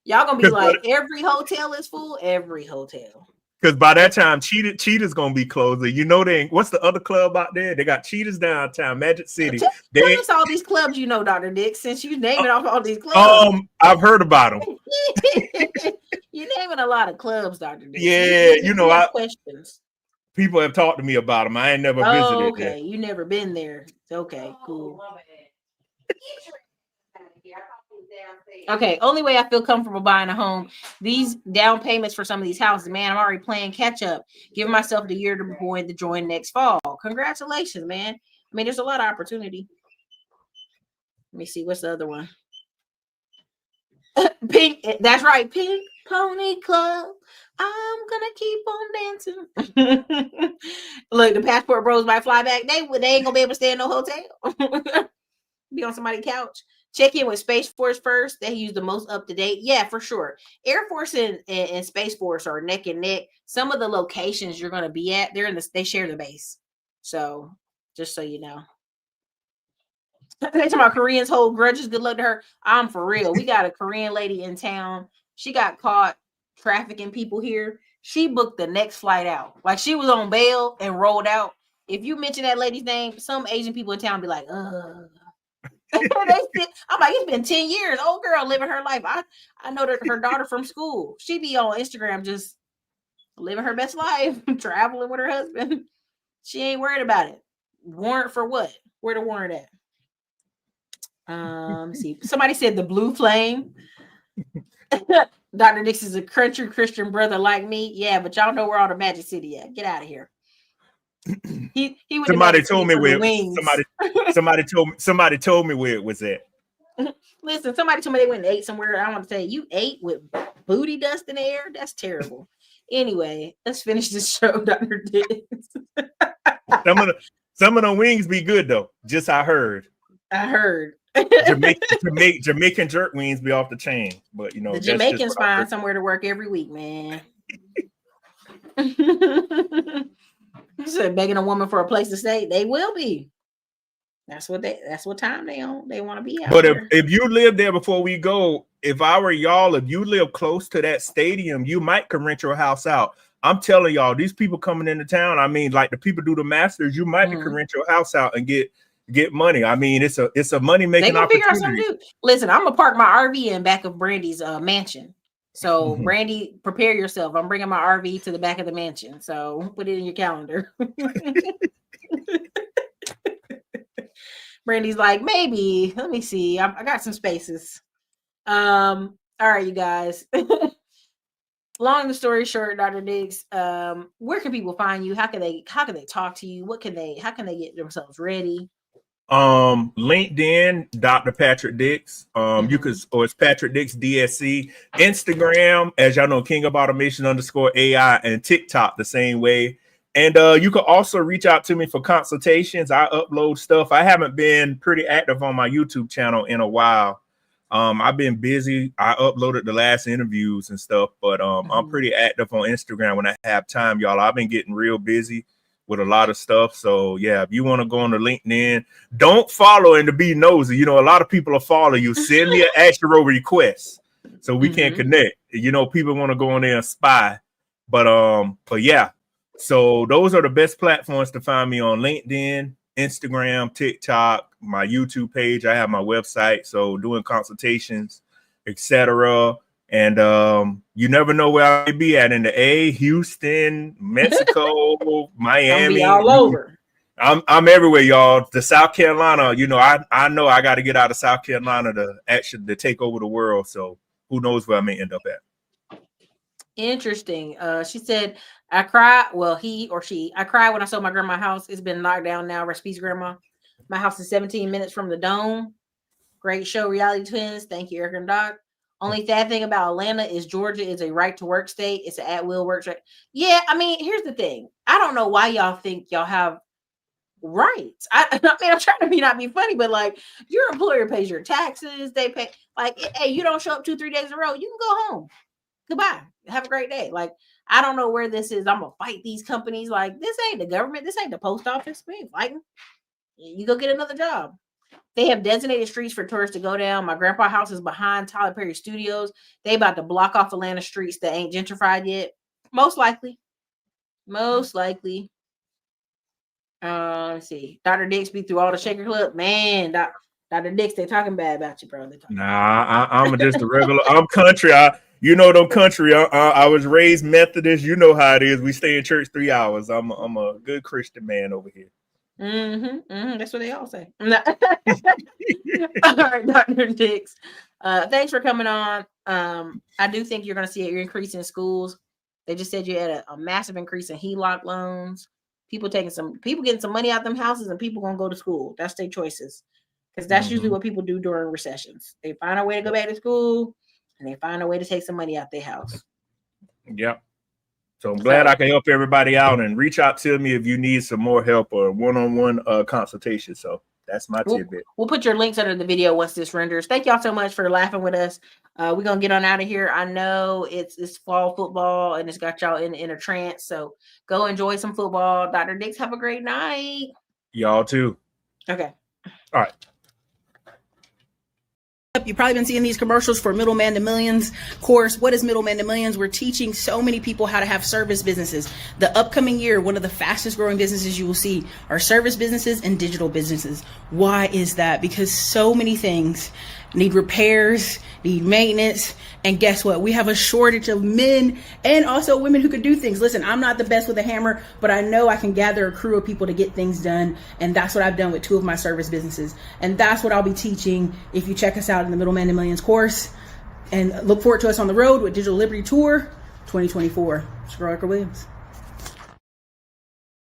Y'all gonna be like, every hotel is full. Every hotel. Because by that time, Cheetah's gonna be closing. You know they ain't. What's the other club out there? They got Cheetah's downtown, Magic City. Tell us all these clubs you know, Dr. Dick, since you naming off all these clubs. I've heard about them. You're naming a lot of clubs, Dr. Dick. Yeah, you know, questions. People have talked to me about them. I ain't never visited. Okay, there. You never been there. Okay, cool. Okay, only way I feel comfortable buying a home. These down payments for some of these houses, man, I'm already playing catch up. Giving myself the year to join next fall. Congratulations, man. I mean, there's a lot of opportunity. Let me see. What's the other one? Pink. That's right. Pink Pony Club. I'm gonna keep on dancing. Look, the passport bros might fly back. They ain't gonna be able to stay in no hotel. Be on somebody's couch. Check in with Space Force first. They use the most up to date. Yeah, for sure. Air Force and Space Force are neck and neck. Some of the locations you're gonna be at, they share the base. So just so you know. They talking about Koreans hold grudges. Good luck to her. I'm for real. We got a Korean lady in town. She got caught trafficking people here. She booked the next flight out. Like she was on bail and rolled out. If you mention that lady's name, some Asian people in town be like, I'm like, it's been 10 years. Old girl living her life. I know that her daughter from school. She be on Instagram just living her best life, traveling with her husband. She ain't worried about it. Warrant for what? Where the warrant at? See, somebody said the blue flame. Dr. Dix is a country Christian brother like me. Yeah, but y'all know where all the Magic City at. Get out of here. He somebody told me where somebody told me where it was at. Listen, somebody told me they went and ate somewhere. I want to say you ate with booty dust in the air. That's terrible. Anyway, let's finish this show, Dr. Dix. Some of the wings be good though. Just I heard. Jamaican jerk wings be off the chain, but you know the Jamaicans find somewhere to work every week, man. Said begging a woman for a place to stay, they will be. That's what time they on. They want to be out. But if you live there before we go, if I were y'all, if you live close to that stadium, you might can rent your house out. I'm telling y'all, these people coming into town. I mean, like the people do the Masters, you might can rent your house out and get money. I mean, it's a money making opportunity. Figure out something to do. Listen, I'm gonna park my RV in back of Brandy's mansion. So Brandy, prepare yourself. I'm bringing my RV to the back of the mansion. So put it in your calendar. Brandy's like, maybe. Let me see. I got some spaces. All right, you guys. Long the story short, Dr. Diggs, where can people find you? How can they talk to you? How can they get themselves ready? LinkedIn, Dr. Patrick Dix. You could, or it's Patrick Dix DSC. Instagram, as y'all know, King of Automation _AI, and TikTok the same way. And you can also reach out to me for consultations. I upload stuff. I haven't been pretty active on my YouTube channel in a while. I've been busy. I uploaded the last interviews and stuff, but I'm pretty active on Instagram when I have time, y'all. I've been getting real busy with a lot of stuff. So yeah, if you want to go on to LinkedIn, don't follow and to be nosy. You know, a lot of people will follow you. Send me an extra request so we can connect. You know, people want to go on there and spy. But yeah. So those are the best platforms to find me on: LinkedIn, Instagram, TikTok, my YouTube page. I have my website. So doing consultations, etc. And you never know where I may be at in the Houston, Mexico, Miami. All over. I'm everywhere, y'all. The South Carolina, you know, I know I got to get out of South Carolina to take over the world. So who knows where I may end up at. Interesting. She said, I cried. Well, he or she, I cried when I sold my grandma's house. It's been knocked down now. Rest in peace, grandma. My house is 17 minutes from the Dome. Great show, Reality Twins. Thank you, Eric and Doc. Only sad thing about Atlanta is Georgia is a right to work state. It's an at-will work state. Yeah, I mean, here's the thing. I don't know why y'all think y'all have rights. I mean, I'm trying to not be funny, but like your employer pays your taxes. They pay, like, hey, you don't show up 2-3 days in a row, you can go home. Goodbye. Have a great day. Like, I don't know where this is. I'm gonna fight these companies. Like, this ain't the government. This ain't the post office. We ain't fighting. You go get another job. They have designated streets for tourists to go down. My grandpa's house is behind Tyler Perry Studios. They about to block off Atlanta streets that ain't gentrified yet. Most likely. Let's see. Dr. Dix be through all the Shaker Club. Man, Dr. Dix, they talking bad about you, bro. Nah, I'm just a regular. I'm country. Them country. I was raised Methodist. You know how it is. We stay in church 3 hours. I'm a good Christian man over here. That's what they all say. All right, Dr. Dix. Thanks for coming on. I do think you're going to see an increase in schools. They just said you had a massive increase in HELOC loans. People getting some money out of them houses, and people gonna go to school. That's their choices, because that's usually what people do during recessions. They find a way to go back to school, and they find a way to take some money out their house. Yep. So I'm glad I can help everybody out, and reach out to me if you need some more help or one-on-one consultation. So that's my tidbit. We'll put your links under the video once this renders. Thank y'all so much for laughing with us. We're gonna get on out of here. I know it's fall football and it's got y'all in a trance. So go enjoy some football. Dr. Dix, have a great night. Y'all too. Okay. All right. You've probably been seeing these commercials for Middleman to Millions course. What is Middleman to Millions? We're teaching so many people how to have service businesses. The upcoming year, one of the fastest growing businesses you will see are service businesses and digital businesses. Why is that? Because so many things need repairs, need maintenance, and guess what? We have a shortage of men and also women who can do things. Listen, I'm not the best with a hammer, but I know I can gather a crew of people to get things done, and that's what I've done with 2 of my service businesses. And that's what I'll be teaching if you check us out in the Middleman to Millions course. And look forward to us on the road with Digital Liberty Tour 2024. It's Williams.